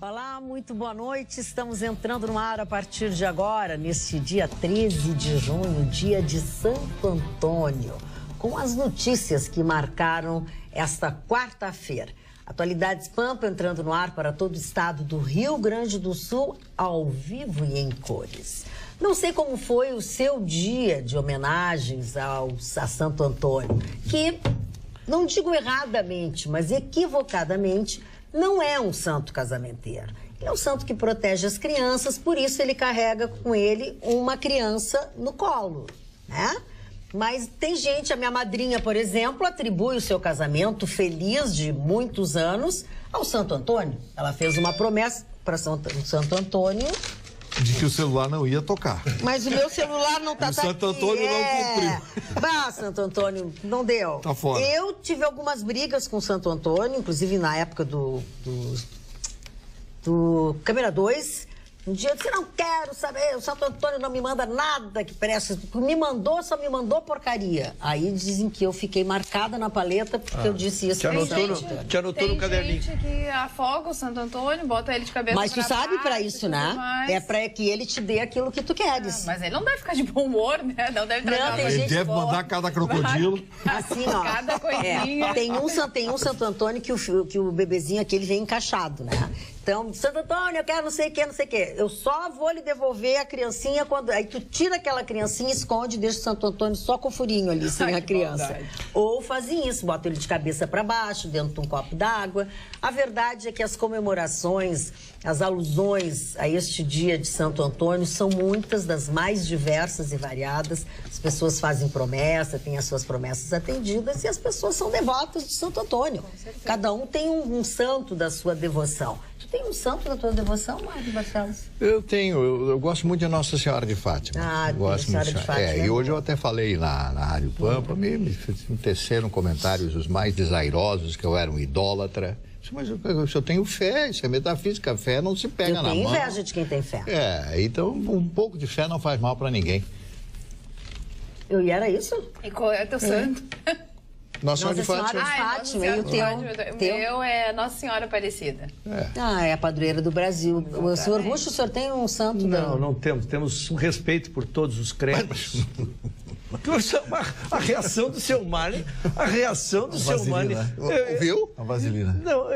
Olá, muito boa noite. Estamos entrando no ar a partir de agora, neste dia 13 de junho, dia de Santo Antônio, com as notícias que marcaram esta quarta-feira. Atualidades Pampa entrando no ar para todo o estado do Rio Grande do Sul, ao vivo e em cores. Não sei como foi o seu dia de homenagens a Santo Antônio, que, não digo erradamente, mas equivocadamente, não é um santo casamenteiro. Ele é um santo que protege as crianças, por isso ele carrega com ele uma criança no colo, né? Mas tem gente, a minha madrinha, por exemplo, atribui o seu casamento feliz de muitos anos ao Santo Antônio. Ela fez uma promessa para Santo Antônio de que o celular não ia tocar. Mas o meu celular não tá, o Santo Antônio não cumpriu. Bah, Santo Antônio, não deu. Tá fora. Eu tive algumas brigas com o Santo Antônio, inclusive na época do Câmera 2. Um dia eu disse, não quero saber, o Santo Antônio não me manda nada que preste. Me mandou, só me mandou porcaria. Aí dizem que eu fiquei marcada na paleta porque eu disse isso. Te anotou no caderninho. Tem gente que afoga o Santo Antônio, bota ele de cabeça Mas tu sabe pra isso, né? Mais. É pra que ele te dê aquilo que tu queres. Mas ele não deve ficar de bom humor, né? Não deve trazer tem Ele gente deve boa. mandar cada crocodilo. Assim, ó. Cada coisinha. Tem um Santo Antônio que o bebezinho aqui, ele vem encaixado, né? Então, Santo Antônio, eu quero não sei o que, não sei o que. Eu só vou lhe devolver a criancinha quando... Aí tu tira aquela criancinha, esconde e deixa o Santo Antônio só com o furinho ali, sem a criança. Maldade. Ou fazem isso, botam ele de cabeça para baixo, dentro de um copo d'água. A verdade é que as comemorações, as alusões a este dia de Santo Antônio são muitas, das mais diversas e variadas. As pessoas fazem promessa, têm as suas promessas atendidas e as pessoas são devotas de Santo Antônio. Cada um tem um santo da sua devoção. Tu tem um santo da tua devoção, Mário Barcelos? Eu tenho, eu gosto muito de Nossa Senhora de Fátima. Ah, gosto Senhora muito de Fátima. e hoje eu até falei na Rádio Pampa, me teceram comentários os mais desairosos, que eu era um idólatra. Mas eu tenho fé, isso é metafísica, a fé não se pega na mão. Eu tenho inveja de quem tem fé. Então um pouco de fé não faz mal pra ninguém. E era isso? E qual é teu santo? Nossa Senhora de Fátima. Fátima, e o teu? O meu é Nossa Senhora Aparecida. É a padroeira do Brasil. O senhor Ruxo, o senhor tem um santo? Não temos. Temos um respeito por todos os credos. A reação do seu Mali, Viu? A vaselina. Não,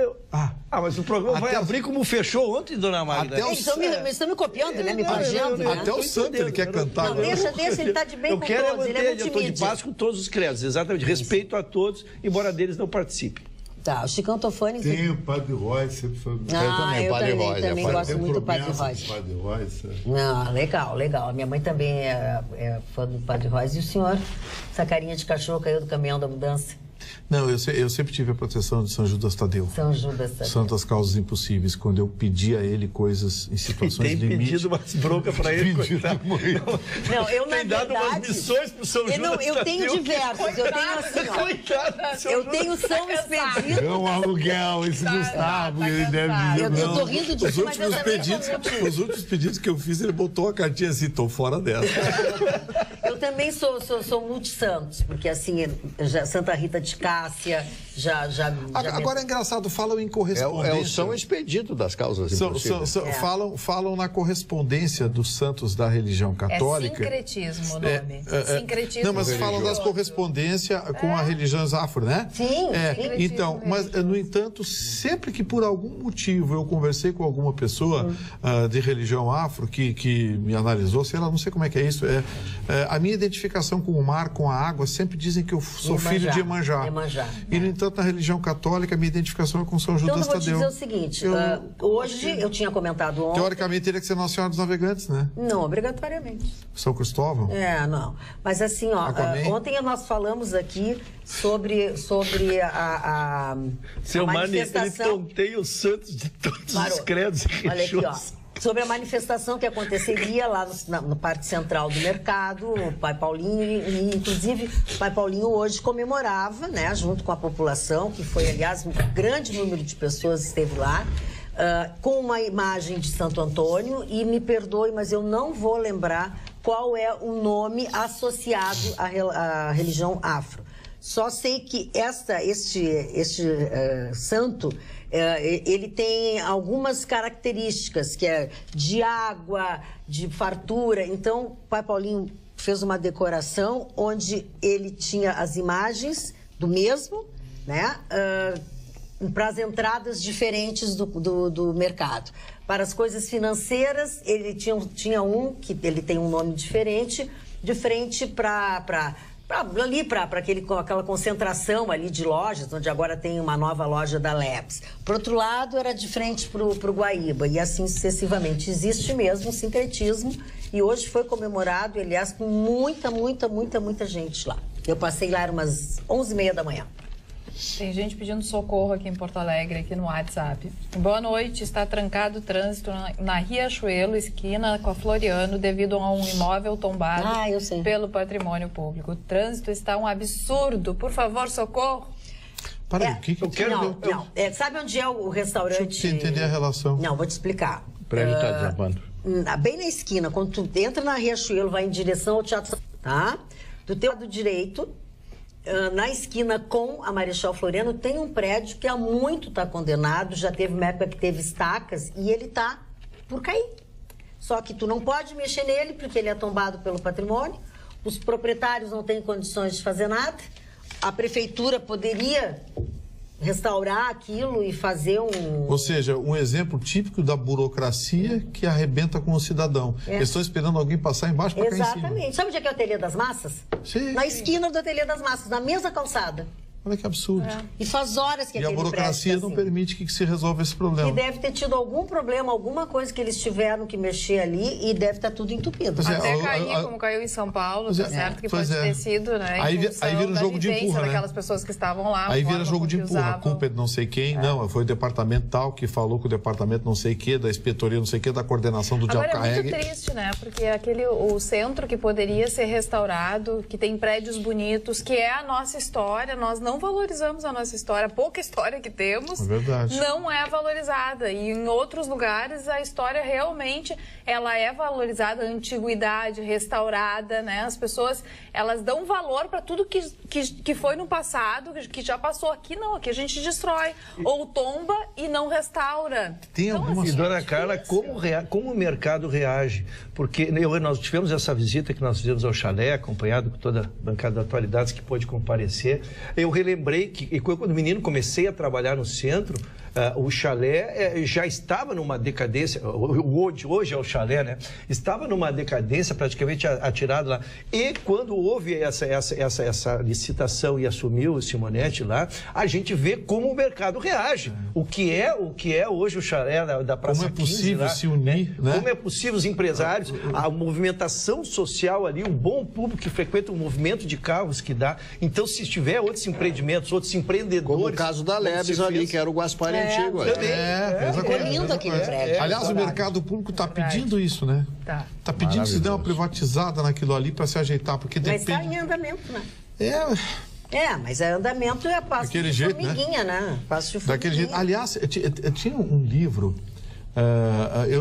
mas o programa vai abrir como fechou ontem, dona Magda. Eles estão me copiando, né? Me plagiando, né? Até o santo ele quer cantar. Não, deixa, ele tá de bem com todos, ele é multimídia. Eu estou de paz com todos os credos, exatamente. Respeito a todos, embora deles não participem. Tá, o Chicão Tofani... Tem o Padre Roy, sempre foi... Eu também gosto muito do Padre Roy. Legal. A minha mãe também é fã do Padre Roy. E o senhor? Essa carinha de cachorro caiu do caminhão da mudança? Não, eu sempre tive a proteção de São Judas Tadeu. São Judas Tadeu. Santas causas impossíveis, quando eu pedi a ele coisas em situações tem limite. Tem pedido umas broncas para ele, coitado. Não, eu na tem dado verdade... umas missões pro São Judas Tadeu. Eu tenho diversos, eu tenho assim, ó... Coitado, eu tenho São Expedito... É um aluguel, esse Gustavo, ele deve dizer... Eu tô rindo de Os últimos pedidos que eu fiz, ele botou a cartinha assim, tô fora dessa. Eu também sou multissantos, porque assim, Santa Rita de Cássia, Agora é engraçado, falam em correspondência. É o São Expedito das causas impossíveis. Falam na correspondência dos santos da religião católica. É sincretismo o nome. Sincretismo. Não, mas falam das correspondências com a religião afro, né? Sim. Então, mas, no entanto, sempre que por algum motivo eu conversei com alguma pessoa de religião afro que me analisou, sei lá, não sei como é que é isso, a minha identificação com o mar, com a água, sempre dizem que eu sou filho de Iemanjá. E, no entanto, na religião católica, a minha identificação é com São Judas Tadeu. Então, eu vou te dizer o seguinte, hoje, eu tinha comentado ontem... Teoricamente, teria que ser Nossa Senhora dos Navegantes, né? Não, obrigatoriamente. São Cristóvão? Não. Mas assim, ontem nós falamos aqui sobre a Seu manifestação... Ele tonteia os santos de todos os credos e religiões. Olha aqui, ó. Sobre a manifestação que aconteceria lá no Parque Central do Mercado, o Pai Paulinho, e inclusive o Pai Paulinho hoje comemorava, né, junto com a população, que foi, aliás, um grande número de pessoas esteve lá, com uma imagem de Santo Antônio, e me perdoe, mas eu não vou lembrar qual é o nome associado à religião afro. Só sei que este santo, ele tem algumas características, que é de água, de fartura. Então, o Pai Paulinho fez uma decoração onde ele tinha as imagens do mesmo, né? Para as entradas diferentes do mercado. Para as coisas financeiras, ele tinha um, que ele tem um nome diferente, de frente para aquela concentração ali de lojas, onde agora tem uma nova loja da Labs. Por outro lado, era de frente para o Guaíba, e assim sucessivamente. Existe mesmo um sincretismo, e hoje foi comemorado, aliás, com muita gente lá. Eu passei lá, era umas 11h30 da manhã. Tem gente pedindo socorro aqui em Porto Alegre, aqui no WhatsApp. Boa noite, está trancado o trânsito na Riachuelo, esquina com a Floriano, devido a um imóvel tombado pelo patrimônio público. O trânsito está um absurdo. Por favor, socorro. Peraí, o que eu quero... Sabe onde é o restaurante? Deixa eu entender a relação. Não, vou te explicar. O prédio está desabando. Bem na esquina, quando tu entra na Riachuelo, vai em direção ao Teatro, tá? Do teu lado direito, na esquina com a Marechal Floriano, tem um prédio que há muito está condenado, já teve uma época que teve estacas e ele está por cair. Só que tu não pode mexer nele porque ele é tombado pelo patrimônio, os proprietários não têm condições de fazer nada, a prefeitura poderia restaurar aquilo e fazer um... Ou seja, um exemplo típico da burocracia que arrebenta com o cidadão. Eles estão esperando alguém passar embaixo para cair em cima. Exatamente. Sabe onde é que é o Ateliê das Massas? Sim. Na esquina do Ateliê das Massas, na mesma calçada. Olha que absurdo. E faz horas que e a burocracia não permite que se resolva esse problema. E deve ter tido algum problema, alguma coisa que eles tiveram que mexer ali e deve estar tudo entupido. Até cair, como caiu em São Paulo, tá certo que pode ter sido, né? Aí vira um jogo de empurra, né? Daquelas pessoas que estavam lá. Aí vira jogo de empurra. A culpa é de não sei quem. Não, foi o departamento tal que falou com o departamento não sei o quê, da inspetoria não sei o quê, da coordenação do Diabo Carregue. É muito triste, né? Porque o centro que poderia ser restaurado, que tem prédios bonitos, que é a nossa história, nós não valorizamos a nossa história, a pouca história que temos, não é valorizada. E em outros lugares a história realmente ela é valorizada, a antiguidade restaurada, né? As pessoas, elas dão valor para tudo que foi no passado, que já passou. Aqui não, aqui a gente destrói ou tomba e não restaura. Tem algumas... E, dona Carla, como o mercado reage? Porque nós tivemos essa visita que nós fizemos ao chalé, acompanhado com toda a bancada de atualidades que pôde comparecer. Eu relembrei que quando menino comecei a trabalhar no centro, o chalé já estava numa decadência, hoje é o chalé, né? Estava numa decadência praticamente atirado lá. E quando houve essa licitação e assumiu o Simonetti lá, a gente vê como o mercado reage. O que é hoje o chalé da Praça 15. Como é possível se unir, né? Como é possível os empresários, a movimentação social ali, um bom público que frequenta o movimento de carros que dá. Então, se tiver outros empreendimentos, outros empreendedores... Como o caso da Lebes ali, que era o Gaspar antigo. Ficou lindo aquele prédio. Aliás, o mercado público está pedindo isso, né? Está pedindo que se dê uma privatizada naquilo ali para se ajeitar, porque mas depende... está em andamento, né? Mas andamento é passo de formiguinha, né? Passo de formiguinha. Daquele jeito. Aliás, tinha um livro...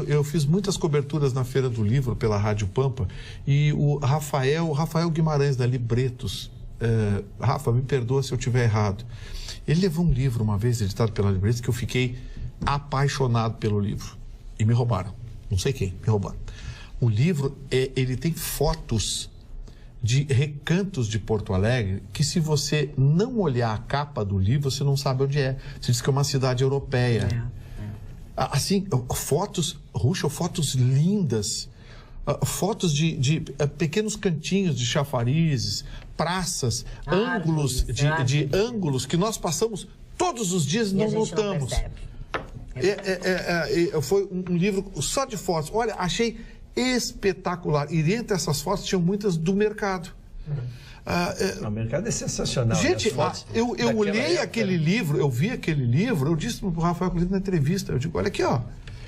eu fiz muitas coberturas na Feira do Livro pela Rádio Pampa e o Rafael Guimarães, da Libretos, Rafa, me perdoa se eu estiver errado, ele levou um livro uma vez editado pela Libretos que eu fiquei apaixonado pelo livro e me roubaram, não sei quem, me roubaram. O livro, ele tem fotos de recantos de Porto Alegre que, se você não olhar a capa do livro, você não sabe onde é. Você diz que é uma cidade europeia. Assim, fotos lindas, fotos de pequenos cantinhos de chafarizes, praças, ângulos de ângulos que nós passamos todos os dias e não notamos. Foi um livro só de fotos. Olha, achei espetacular. E entre essas fotos tinham muitas do mercado. O mercado é sensacional. Gente, eu olhei aquele livro, eu vi aquele livro, eu disse para o Rafael na entrevista, eu digo, olha aqui, ó,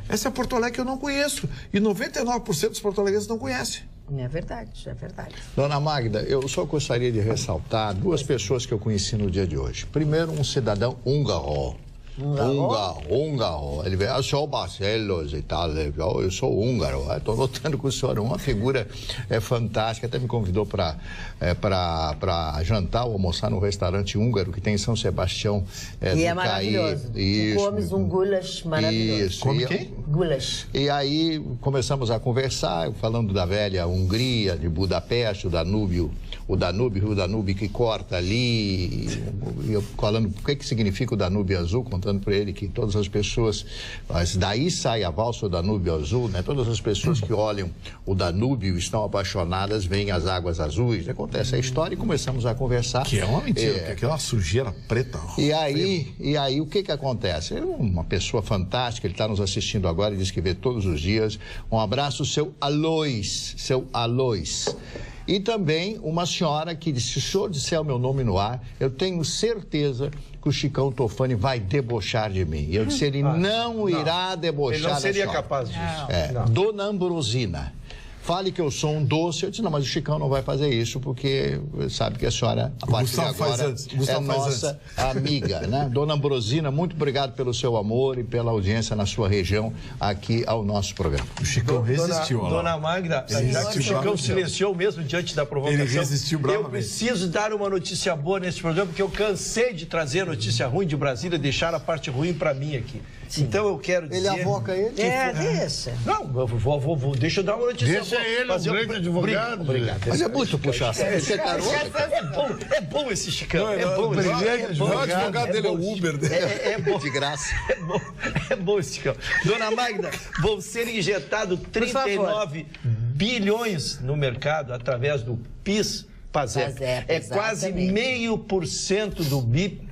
essa é Porto Alegre que eu não conheço. E 99% dos porto-alegrenses não conhecem. É verdade, é verdade. Dona Magda, eu só gostaria de ressaltar duas pessoas que eu conheci no dia de hoje. Primeiro, um cidadão húngaro, Húngaro. Ele veio, eu sou Barcelos e tal. Eu sou húngaro. Estou notando que o senhor é uma figura fantástica. Até me convidou para jantar ou almoçar no restaurante húngaro que tem em São Sebastião e é maravilhoso. Isso. Comes um goulash maravilhoso. Isso. Come quem? Goulash. E aí começamos a conversar, falando da velha Hungria, de Budapeste, o Danúbio que corta ali, e eu falando o que significa o Danúbio Azul, contando para ele que todas as pessoas, mas daí sai a valsa do Danúbio Azul, né? Todas as pessoas que olham o Danúbio estão apaixonadas, veem as águas azuis, acontece a história e começamos a conversar. Que é uma mentira, que é aquela sujeira preta. E aí o que acontece? É uma pessoa fantástica, ele está nos assistindo agora e diz que vê todos os dias. Um abraço, seu Alois. E também uma senhora que disse, se o senhor disser o meu nome no ar, eu tenho certeza que o Chicão Tofani vai debochar de mim. E eu disse, ele não irá debochar da senhora. Ele não seria capaz disso. Dona Ambrosina, fale que eu sou um doce. Eu disse, não, mas o Chicão não vai fazer isso, porque sabe que a senhora, a partir de agora, é nossa amiga, né? Dona Ambrosina, muito obrigado pelo seu amor e pela audiência na sua região aqui ao nosso programa. O Chicão resistiu. Dona Magda, já que o Chicão silenciou mesmo diante da provocação, ele resistiu bravamente. Eu preciso dar uma notícia boa nesse programa, porque eu cansei de trazer notícia ruim de Brasília e deixar a parte ruim para mim aqui. Sim. Então eu quero dizer... Ele avoca ele? Deixa. Não, deixa eu dar uma notícia boa. Deixa ele, o grande advogado. Obrigado. Mas é muito puxar. É bom esse Chicão. É bom. O advogado dele é o Uber dele. É bom. De graça. É bom esse Chicão. Dona Magda, vão ser injetados 39 bilhões no mercado através do PIS/PASEP. É quase 0,5% do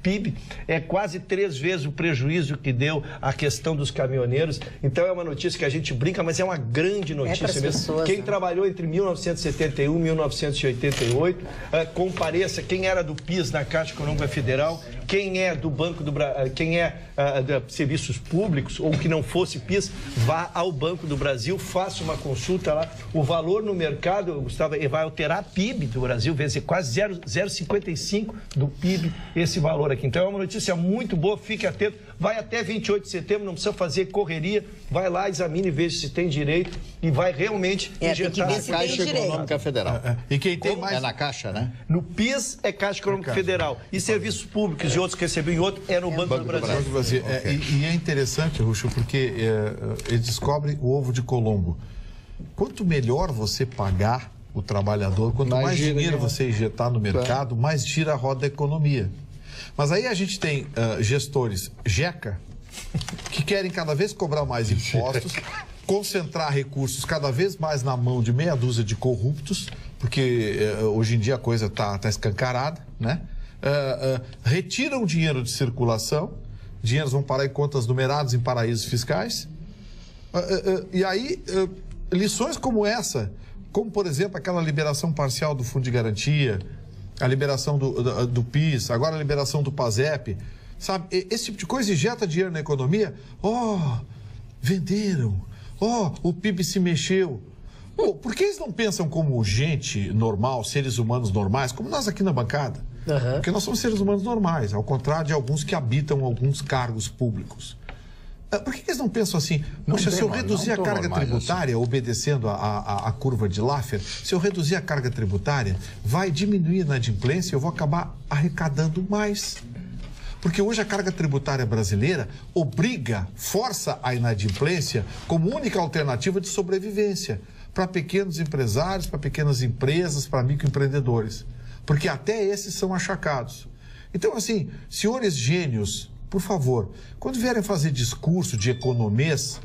PIB, é quase 3 vezes o prejuízo que deu a questão dos caminhoneiros. Então é uma notícia que a gente brinca, mas é uma grande notícia mesmo. Pessoas, quem trabalhou entre 1971 e 1988, compareça quem era do PIS na Caixa Econômica Federal, quem é do Banco do Brasil, quem é de serviços públicos ou que não fosse PIS, vá ao Banco do Brasil, faça uma consulta lá. O valor no mercado, Gustavo, vai alterar PIB do Brasil, vezes quase 0,55 do PIB, esse valor aqui. Então é uma notícia muito boa, fique atento. Vai até 28 de setembro, não precisa fazer correria, vai lá, examine e veja se tem direito e vai realmente injetar na Caixa Econômica Federal. E quem tem mais... É na Caixa, né? No PIS é Caixa Econômica Federal. E serviços públicos e outros que recebem em outro é no Banco do Brasil. E é interessante, Ruxo, porque eles descobrem o ovo de Colombo. Quanto melhor você pagar o trabalhador, quanto mais dinheiro você injetar no mercado, mais gira a roda da economia. Mas aí a gente tem gestores jeca que querem cada vez cobrar mais impostos, concentrar recursos cada vez mais na mão de meia dúzia de corruptos, porque hoje em dia a coisa está escancarada, né? Retiram dinheiro de circulação, dinheiros vão parar em contas numeradas em paraísos fiscais. E aí, lições como essa, como, por exemplo, aquela liberação parcial do Fundo de Garantia, a liberação do PIS, agora a liberação do PASEP, sabe? Esse tipo de coisa injeta dinheiro na economia. Venderam. O PIB se mexeu. Por que eles não pensam como gente normal, seres humanos normais, como nós aqui na bancada? Uhum. Porque nós somos seres humanos normais, ao contrário de alguns que habitam alguns cargos públicos. Por que eles não pensam assim? Poxa, se eu reduzir a carga tributária, obedecendo a curva de Laffer, se eu reduzir a carga tributária, vai diminuir a inadimplência e eu vou acabar arrecadando mais. Porque hoje a carga tributária brasileira força a inadimplência como única alternativa de sobrevivência para pequenos empresários, para pequenas empresas, para microempreendedores. Porque até esses são achacados. Então, assim, senhores gênios, por favor, quando vierem fazer discurso de economês,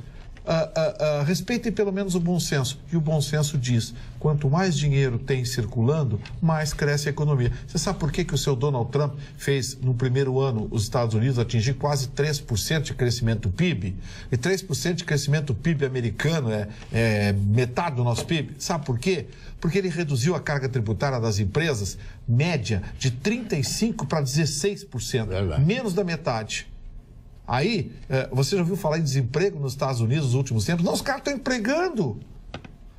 respeitem pelo menos o bom senso. E o bom senso diz, quanto mais dinheiro tem circulando, mais cresce a economia. Você sabe por que o seu Donald Trump fez, no primeiro ano, os Estados Unidos atingir quase 3% de crescimento do PIB? E 3% de crescimento do PIB americano é metade do nosso PIB? Sabe por quê? Porque ele reduziu a carga tributária das empresas, média, de 35% para 16%. Menos da metade. Aí, você já ouviu falar em desemprego nos Estados Unidos nos últimos tempos? Não, os caras estão empregando.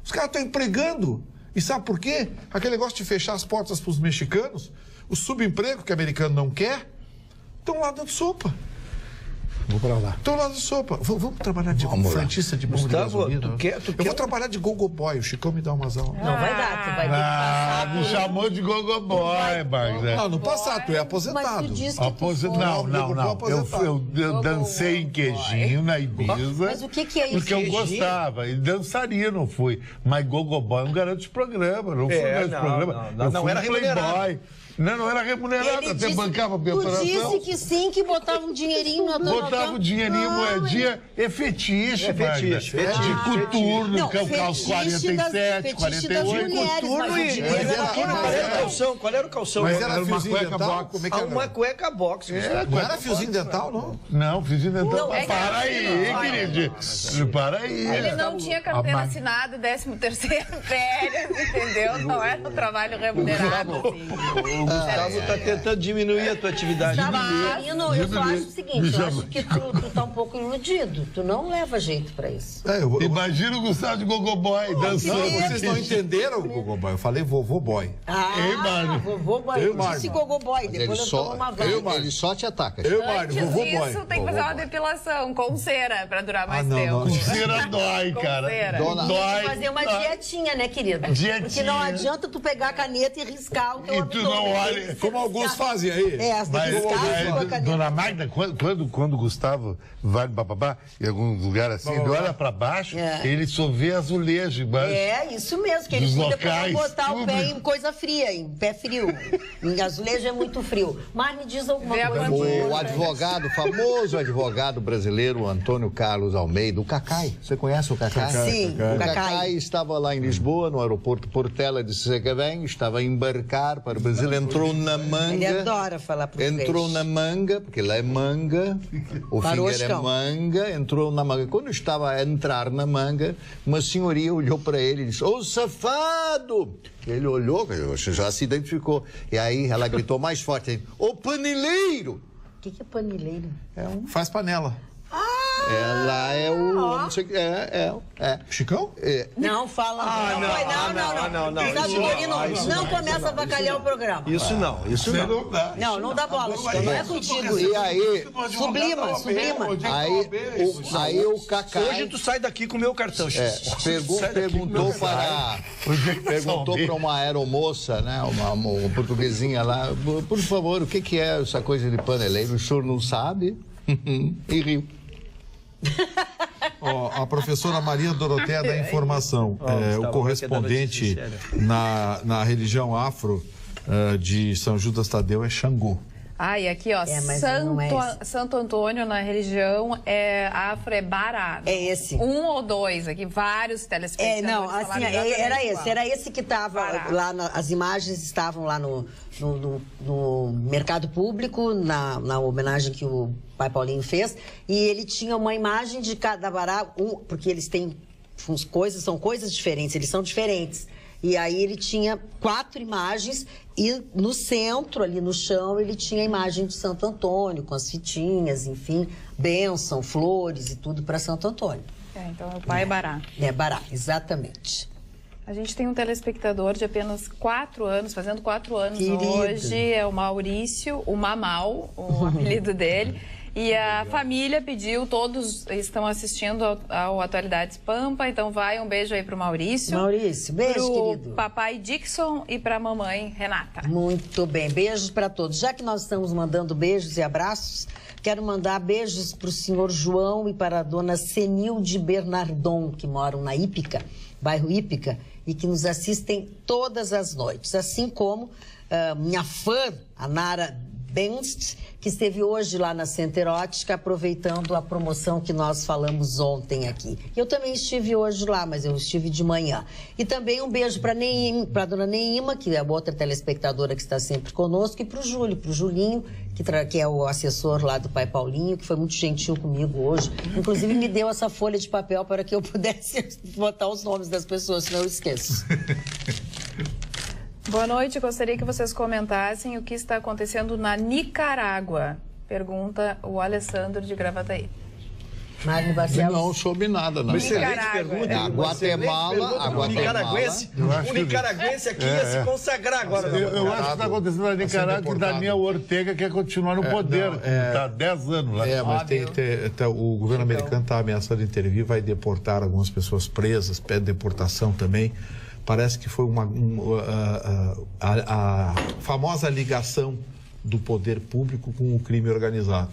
Os caras estão empregando. E sabe por quê? Aquele negócio de fechar as portas para os mexicanos, o subemprego que o americano não quer, estão lá dando sopa. Vou pra lá. Tô lá no Sopa. Vamos trabalhar de frentista de bomba de gasolina. Eu vou trabalhar de gogoboy. O Chicão me dá umas aulas. Não vai dar, tu vai ter que passar. Me chamou de gogoboy, Magda. Não, no passado, tu é aposentado. Mas tu disse que tu foi. Não. Eu dancei em queijinho na Ibiza. Mas o que é isso? Porque eu gostava. E dançaria, não fui. Mas gogoboy é um garoto de programa. Não fui garoto de programa. Não era playboy. Não era remunerado, Ele até disse, bancava a minha tu operação. disse que sim, que botava um dinheirinho na tua Botava o dinheirinho, moedinha, é fetiche, fetiche. De coturno, Não, que é o calço 47, 48. Coturno e qual era o calção? Mas era uma fiozinho cueca dental? box. Como é que era? Uma cueca box. Não era fiozinho dental, não? Não, fiozinho dental. Não, Para aí, querido. Para aí. Ele não tinha carteira assinada, 13º férias, entendeu? Não era um trabalho remunerado. O Gustavo está tentando diminuir a tua atividade. Menino, eu só acho o seguinte, eu acho que tu tá um pouco iludido. Tu não leva jeito pra isso. Imagina o Gustavo de gogoboy dançando. Vocês não entenderam o gogoboy. Eu falei vovô boy. Ei, Mário. Vovô boy. Eu disse gogoboy, depois eu tomo uma vaga. Ele só te ataca. Antes disso, tem que fazer uma depilação com cera pra durar mais tempo. Com cera dói, cara. Tem que fazer uma dietinha, né, querido? Dietinha. Porque não adianta tu pegar a caneta e riscar o teu E tu não olha. Como alguns fazem aí. Dona Magda, quando o Gustavo vai no bababá, em algum lugar assim, ele olha pra baixo, ele só vê azulejo embaixo. É, isso mesmo, que ele cuida pra não botar o pé em coisa fria, em pé frio. Em azulejo é muito frio. Mas me diz alguma coisa. O advogado, famoso advogado brasileiro, Antônio Carlos Almeida, o Cacai. Você conhece o Cacai? Sim, o Cacai estava lá em Lisboa, no aeroporto Portela de Sacavém, estava a embarcar para o Brasil, entrou na manga. Ele adora falar português. Entrou na manga, porque lá é manga, o finger é manga, entrou na manga. Quando estava a entrar na manga, uma senhoria olhou para ele e disse: "Ô, safado!" Ele olhou, já se identificou. E aí ela gritou mais forte: "Ô, paneleiro!" O que é paneleiro? Faz panela. Ela é o... Não sei, Chicão? Não, fala. Não. Não começa a bacalhar o programa. Isso não. Não dá bola, Chicão. Não é contigo. E aí... Sublima. Aí o Cacai... Hoje tu sai daqui com o meu cartão. Perguntou para uma aeromoça, né, uma portuguesinha lá: "Por favor, o que é essa coisa de paneleiro? O senhor não sabe?" E riu. A professora Maria Doroteia da Informação, o correspondente na religião afro de São Judas Tadeu é Xangô. E aqui, ó, Santo Antônio na religião afro é Bará. É esse. 1 ou 2 aqui, vários telespectadores. Era esse que estava lá, as imagens estavam lá no mercado público, na homenagem que o pai Paulinho fez, e ele tinha uma imagem de cada Bará, porque eles têm são coisas diferentes, eles são diferentes. E aí ele tinha 4 imagens e no centro, ali no chão, ele tinha a imagem de Santo Antônio, com as fitinhas, enfim, bênção, flores e tudo para Santo Antônio. Então é o pai Bará. É Bará, exatamente. A gente tem um telespectador de apenas 4 anos, fazendo 4 anos hoje, é o Maurício, o Mamal, o apelido dele. E a família pediu, todos estão assistindo ao Atualidades Pampa, então vai um beijo aí pro Maurício. Maurício, beijo, querido. Pro papai Dixon e pra mamãe Renata. Muito bem, beijos para todos. Já que nós estamos mandando beijos e abraços, quero mandar beijos pro senhor João e para a dona Senilde Bernardon, que moram na Ípica, bairro Ípica, e que nos assistem todas as noites. Assim como minha fã, a Nara Benst, que esteve hoje lá na Center Ótica, aproveitando a promoção que nós falamos ontem aqui. Eu também estive hoje lá, mas eu estive de manhã. E também um beijo para a dona Neima, que é a outra telespectadora que está sempre conosco, e para o Júlio, para o Julinho, que é o assessor lá do pai Paulinho, que foi muito gentil comigo hoje. Inclusive me deu essa folha de papel para que eu pudesse botar os nomes das pessoas, senão eu esqueço. Boa noite, gostaria que vocês comentassem o que está acontecendo na Nicarágua, pergunta o Alessandro de Gravataí. Mário Barcelos. Não soube nada, não. Excelente pergunta. A Guatemala... O nicaragüense aqui ia se consagrar agora. Eu acho que está acontecendo na Nicarágua que Daniel Ortega quer continuar no poder. Está há 10 anos lá. Mas o governo americano está ameaçando intervir, vai deportar algumas pessoas presas, pede deportação também. Parece que foi a famosa ligação do poder público com o crime organizado.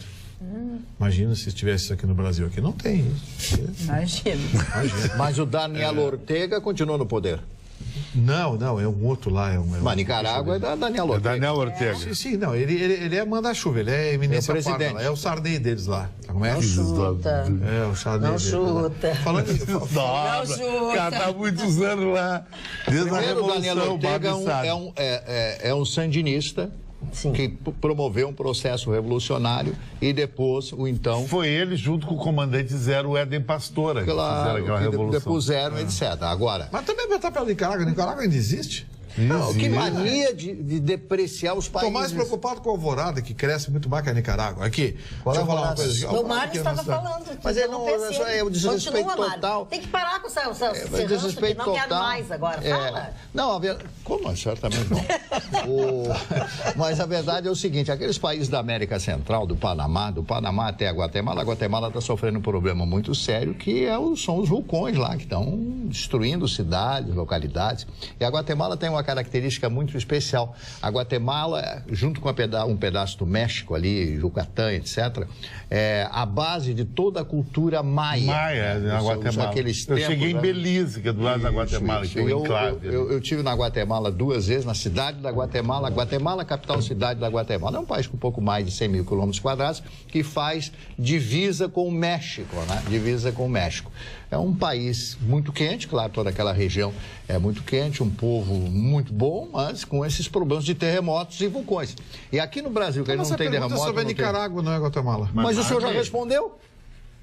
Imagina se tivesse isso aqui no Brasil. Aqui não tem isso. Imagina. Mas o Daniel Ortega continua no poder. Não, é um outro lá. Mas Nicarágua é da Daniel Ortega. Daniel Ortega. Sim, não, ele é manda-chuva, ele é eminência presidente. É o Sarney deles lá. Como é? Não chuta. É, o Sarney Não deles, chuta. Né? Falando em... O cara tá há muitos anos lá. Desde a Primeiro, o Daniel Revolução, Ortega é um sandinista. Sim. Que promoveu um processo revolucionário e depois o então... Foi ele junto com o comandante Zero Éden Pastora que fizeram aquela revolução. Depuseram, etc. Agora... Mas também vai estar pela Nicarágua. Nicarágua ainda existe? Não, que mania de depreciar os países. Estou mais preocupado com a Alvorada, que cresce muito mais que a Nicarágua. Aqui, deixa eu falar uma coisa. O Mário estava falando. Mas é o desrespeito total. Tem que parar com essa desrespeito que não quero total. mais agora. Fala. Não, como? Certamente não. Mas a verdade é o seguinte, aqueles países da América Central, do Panamá até a Guatemala está sofrendo um problema muito sério, que são os vulcões lá, que estão destruindo cidades, localidades. E a Guatemala tem uma característica muito especial. A Guatemala, junto com um pedaço do México ali, Yucatán, etc., é a base de toda a cultura maia. Maia, na Guatemala. Eu cheguei em Belize, que é do lado da Guatemala, que é um enclave. Eu estive na Guatemala 2 vezes, na cidade da Guatemala. Guatemala, capital cidade da Guatemala. É um país com um pouco mais de 100 mil quilômetros quadrados, que faz divisa com o México, né? Divisa com o México. É um país muito quente, claro, toda aquela região é muito quente, um povo muito bom, mas com esses problemas de terremotos e vulcões. E aqui no Brasil, que a gente não tem terremoto... sobre a Nicarágua, não é Guatemala? Mas o senhor já respondeu?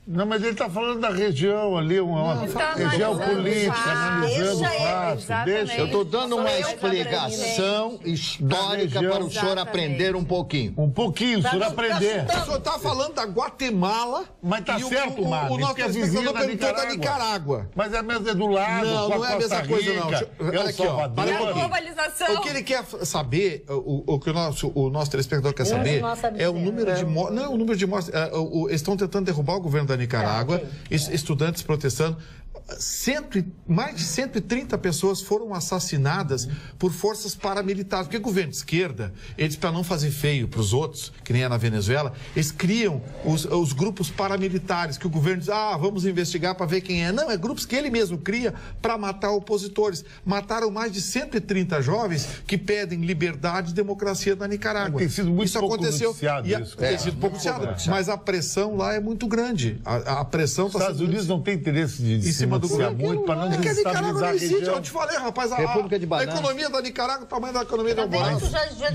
Não, mas ele está falando da região ali, uma região política, analisando o fato. Deixa. Eu estou dando uma explicação histórica para o senhor aprender um pouquinho. Um pouquinho, o senhor aprender. O senhor está falando da Guatemala. Mas está certo, Mário. O nosso telespectador perguntou da Nicarágua. Mas é mesmo do lado, não é a mesma coisa, não. É o Salvador. É a globalização. O que ele quer saber, o que o nosso telespectador quer saber, é o número de mortes. Não, o número de mortes. Eles estão tentando derrubar o governo da Nicarágua, estudantes protestando. Mais de 130 pessoas foram assassinadas por forças paramilitares. Porque o governo de esquerda, eles, para não fazer feio para os outros, que nem é na Venezuela, eles criam os grupos paramilitares, que o governo diz, vamos investigar para ver quem é. Não, é grupos que ele mesmo cria para matar opositores. Mataram mais de 130 jovens que pedem liberdade e democracia na Nicarágua. Tem sido muito pouco aconteceu. Tem sido pouco noticiado, mas a pressão lá é muito grande. A pressão está... Os Estados Unidos não tem interesse de cima muito para não desestabilizar a região. Eu te falei, rapaz, a economia da Nicarágua, o tamanho da economia da Alvorada.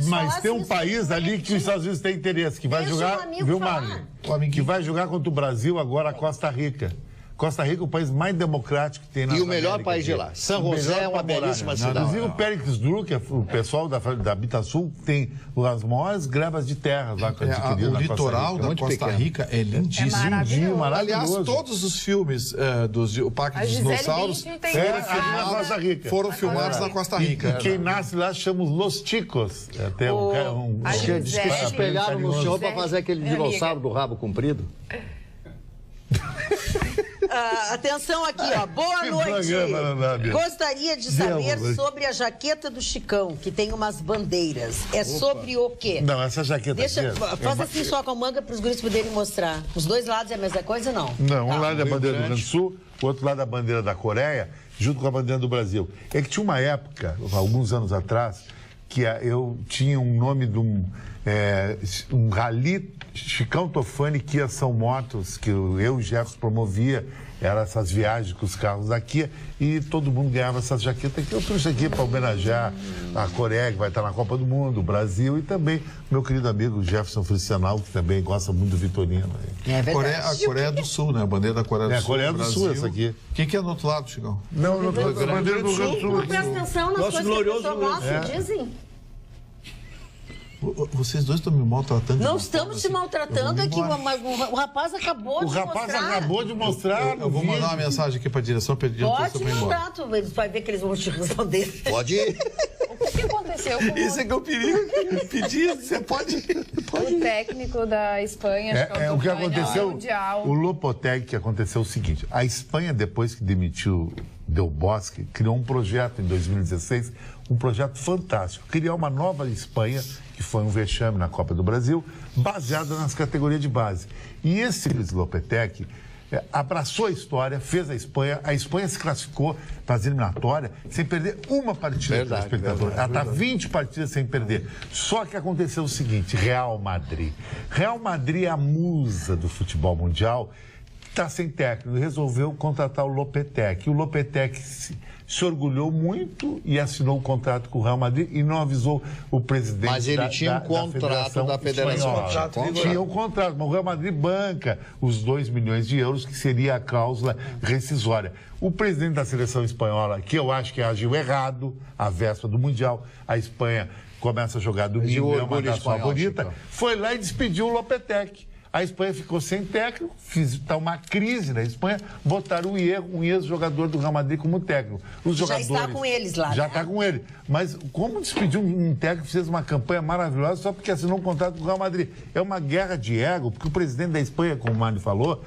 Mas tem um país ali que os Estados Unidos têm interesse, que vai jogar, viu, Mário? Que vai jogar contra o Brasil agora, a Costa Rica. Costa Rica é o país mais democrático que tem na América. E o melhor país de lá. São José é uma belíssima cidade. Inclusive o Péricles Dru, que é o pessoal da Habitasul, tem as maiores grebas de terras lá. O litoral da Costa Rica é lindíssimo. Maravilhoso. Aliás, todos os filmes o Parque dos Dinossauros foram filmados na Costa Rica. E quem nasce lá chama os Los Ticos. Até diz que se espelharam no senhor para fazer aquele dinossauro do rabo comprido. Atenção aqui, boa noite. Gostaria de saber sobre a jaqueta do Chicão, que tem umas bandeiras. É sobre o quê? Não, essa jaqueta Faça assim só com a manga para os guris poderem mostrar. Os dois lados é a mesma coisa, não? Não, um lado é a bandeira do Rio Grande do Sul, o outro lado é a bandeira da Coreia, junto com a bandeira do Brasil. É que tinha uma época, alguns anos atrás, que eu tinha um nome de um rally Chicão Tofani Kia São Motos, que eu e o Jefferson promovia, eram essas viagens com os carros da Kia, e todo mundo ganhava essas jaquetas que eu trouxe aqui para homenagear a Coreia, que vai estar na Copa do Mundo, o Brasil, e também meu querido amigo Jefferson Fricional, que também gosta muito do Vitorino. A Coreia do Sul, né? A bandeira da Coreia do Sul. A Coreia do Sul, essa aqui. O que é do outro lado, Chicão? Não, a bandeira do Sul. Presta atenção nas coisas que a pessoa mostra, dizem. Vocês dois estão me maltratando. Não estamos se maltratando aqui, mas o rapaz acabou de mostrar. O rapaz acabou de mostrar. Eu vou mandar uma mensagem aqui para a direção pedindo para você ir embora. Pode mandar, tu vai ver que eles vão te responder. Pode ir. O que aconteceu com Isso é que é o perigo. Pedir, você pode ir. o técnico da Espanha? O que aconteceu, mundial. o Lopetegui, que aconteceu o seguinte, a Espanha, depois que demitiu Del Bosque, criou um projeto em 2016, um projeto fantástico, criar uma nova Espanha, que foi um vexame na Copa do Brasil, baseada nas categorias de base. E esse Lopetegui abraçou a história, fez a Espanha se classificou para as eliminatórias sem perder uma partida do espectador. Ela está 20 partidas sem perder. Só que aconteceu o seguinte, Real Madrid. Real Madrid é a musa do futebol mundial, está sem técnico, resolveu contratar o Lopetegui. E o Lopetegui se orgulhou muito e assinou um contrato com o Real Madrid e não avisou o presidente. Mas ele tinha um contrato da Federação. Tinha um contrato, mas o Real Madrid banca os 2 milhões de euros, que seria a cláusula rescisória. O presidente da seleção espanhola, que eu acho que agiu errado, à véspera do Mundial, a Espanha começa a jogar domingo, é uma das favoritas, foi lá e despediu o Lopetegui. A Espanha ficou sem técnico, está uma crise na Espanha, botaram um ex-jogador do Real Madrid como técnico. Os jogadores, já está com eles lá, já está com ele. Mas como despedir um técnico que fez uma campanha maravilhosa só porque assinou um contrato com o Real Madrid? É uma guerra de ego, porque o presidente da Espanha, como o Mário falou,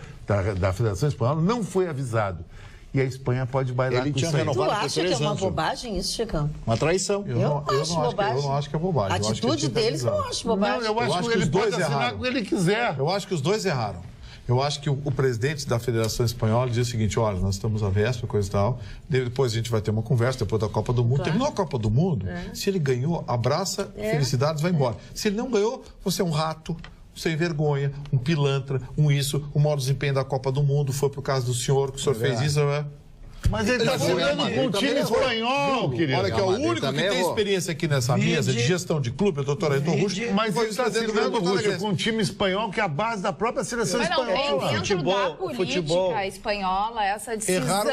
da Federação Espanhola, não foi avisado. E a Espanha pode bailar ele com tinha isso aí. Tu acha que é uma bobagem isso, Chicão? Uma traição. Eu não acho que é bobagem. A atitude deles eu não acho bobagem. Não, eu acho que ele pode assinar com ele quiser. Eu acho que os dois erraram. Eu acho que o presidente da Federação Espanhola diz o seguinte, olha, nós estamos à véspera, coisa e tal, depois a gente vai ter uma conversa, depois da Copa do Mundo. Claro. Terminou a Copa do Mundo, se ele ganhou, abraça, felicidades, vai embora. Se ele não ganhou, você é um rato, sem vergonha, um pilantra, o mau desempenho da Copa do Mundo, foi por causa do senhor, que o senhor fez isso, Mas ele está jogando com o time espanhol, querido. Olha, que é o único que tem experiência aqui nessa mesa de gestão de clube, o doutor Ayrton Rusch. Mas ele está assinando, Rusch, com um time espanhol que é a base da própria seleção espanhola. Mas dentro da política espanhola, essa decisão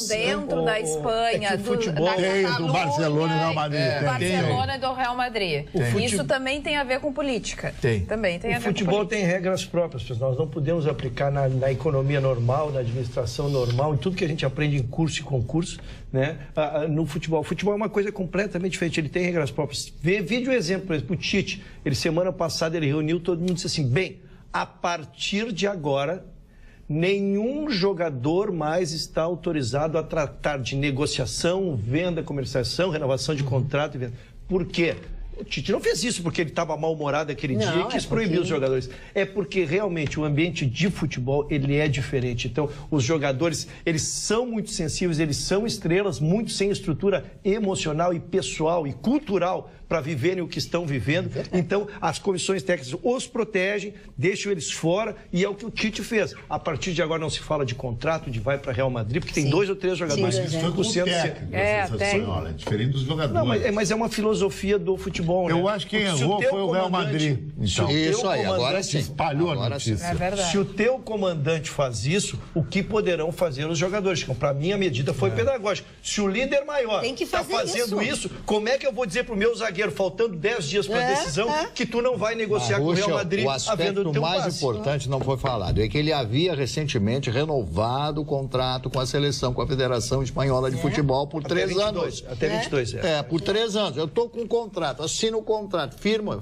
dentro da Espanha, do Barcelona e Real Madrid. Barcelona e do Real Madrid. Isso também tem a ver com política. Também tem a ver com política. O futebol tem regras próprias, nós não podemos aplicar na economia normal, na administração normal, em tudo que a gente aprende em curso e concurso, né? No futebol. O futebol é uma coisa completamente diferente, ele tem regras próprias. Vídeo exemplo, por exemplo, o Tite, semana passada ele reuniu todo mundo e disse assim, bem, a partir de agora, nenhum jogador mais está autorizado a tratar de negociação, venda, comercialização, renovação de contrato e venda. Por quê? O Tite não fez isso porque ele estava mal-humorado aquele dia e quis proibir os jogadores. É porque realmente o ambiente de futebol, ele é diferente. Então, os jogadores, eles são muito sensíveis, eles são estrelas, muito sem estrutura emocional e pessoal e cultural para viverem o que estão vivendo. Então, as comissões técnicas os protegem, deixam eles fora e é o que o Tite fez. A partir de agora não se fala de contrato, de vai para Real Madrid, porque tem 2 ou 3 jogadores que estão por cento. É diferente dos jogadores. Não, mas é uma filosofia do futebol. Eu acho que quem errou foi o Real Madrid. Então. Isso aí, agora sim. Espalhou a notícia. É verdade. Se o teu comandante faz isso, o que poderão fazer os jogadores? Para mim, a medida foi pedagógica. Se o líder maior está fazendo isso, como é que eu vou dizer para o meu zagueiro, faltando 10 dias para a decisão, que tu não vai negociar com o Real Madrid havendo o teu passe? O mais importante não foi falado, é que ele havia recentemente renovado o contrato com a seleção, com a Federação Espanhola de Futebol por 3 anos. Até 22, por 3 anos. Eu estou com um contrato, assino o contrato, firma.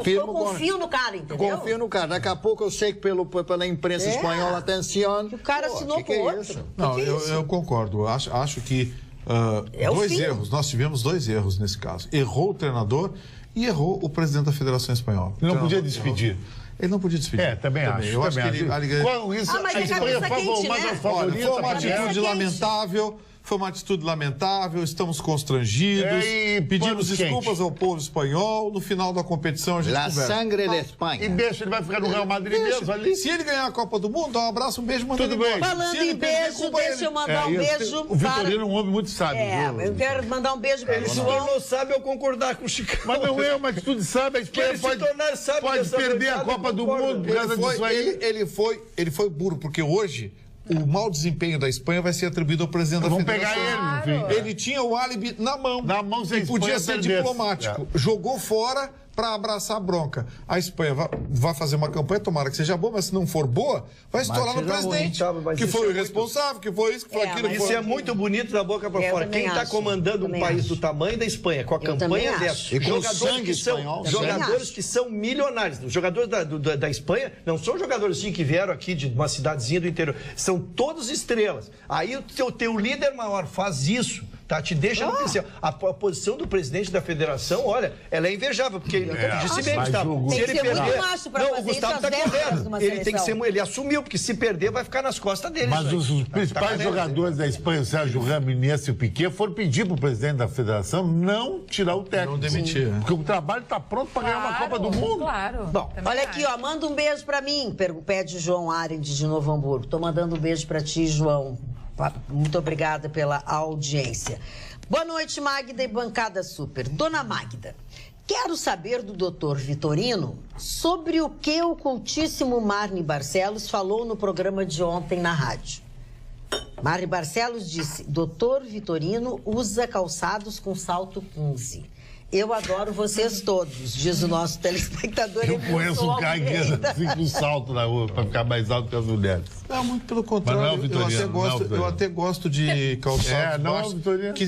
Eu confio no cara, entendeu? Confio no cara. Daqui a pouco eu sei que pela imprensa espanhola, atenção. O cara assinou com outro. Não, eu concordo. Acho que 2 erros. Nós tivemos 2 erros nesse caso. Errou o treinador e errou o presidente da Federação Espanhola. Ele não podia despedir. Ele não podia despedir. Também acho. Eu acho que ele... Com isso, mas a Espanha foi uma atitude lamentável. Foi uma atitude lamentável, estamos constrangidos, pedimos desculpas ao povo espanhol. No final da competição a gente conversa. Sangre de Espanha. E deixa, ele vai ficar no Real Madrid mesmo ali. Se ele ganhar a Copa do Mundo, dá um abraço, um beijo, manda ele embora. Falando em beijo, deixa eu mandar um beijo. O Vitorino é um homem muito sábio. Eu quero mandar um beijo para ele. Se tornou sábio ao concordar com o Chico. Mas não é uma atitude sábia. A Espanha pode perder a Copa do Mundo por causa disso aí. Ele foi burro, porque hoje o mau desempenho da Espanha vai ser atribuído ao presidente da Federação. Vamos pegar ele. Ele tinha o álibi na mão. Na mão, sem e podia ser diplomático. Jogou fora para abraçar a bronca. A Espanha vai fazer uma campanha, tomara que seja boa, mas se não for boa, vai estourar no presidente, que foi o irresponsável, que foi isso, que foi aquilo. Isso é muito bonito da boca para fora. Quem está comandando um país do tamanho da Espanha, com a campanha dessa, e com sangue espanhol, jogadores que são milionários. Os jogadores da Espanha não são jogadores que vieram aqui de uma cidadezinha do interior, são todos estrelas. Aí o teu líder maior faz isso, tá? Te deixa no pincel. A posição do presidente da federação, olha, ela é invejável, porque eu disse bem, Gustavo, se ele perder... Não, o Gustavo está correto. Ele assumiu, porque se perder vai ficar nas costas dele. Mas os principais jogadores da Espanha, o Sérgio Ramos, Iniesta e o Piquet, foram pedir para o presidente da federação não tirar o técnico. Não demitir. Porque o trabalho está pronto para ganhar uma Copa do Mundo. Claro. Bom, olha aqui, ó, manda um beijo para mim, pede João Arendt de Novo Hamburgo. Tô mandando um beijo para ti, João. Muito obrigada pela audiência. Boa noite, Magda e bancada super. Dona Magda, quero saber do doutor Vitorino sobre o que o cultíssimo Marne Barcelos falou no programa de ontem na rádio. Marne Barcelos disse, doutor Vitorino usa calçados com salto 15. Eu adoro vocês todos, diz o nosso telespectador. Eu conheço um cara que anda assim com salto na rua para ficar mais alto que as mulheres. Não, muito pelo contrário. Eu até gosto de calçados baixos,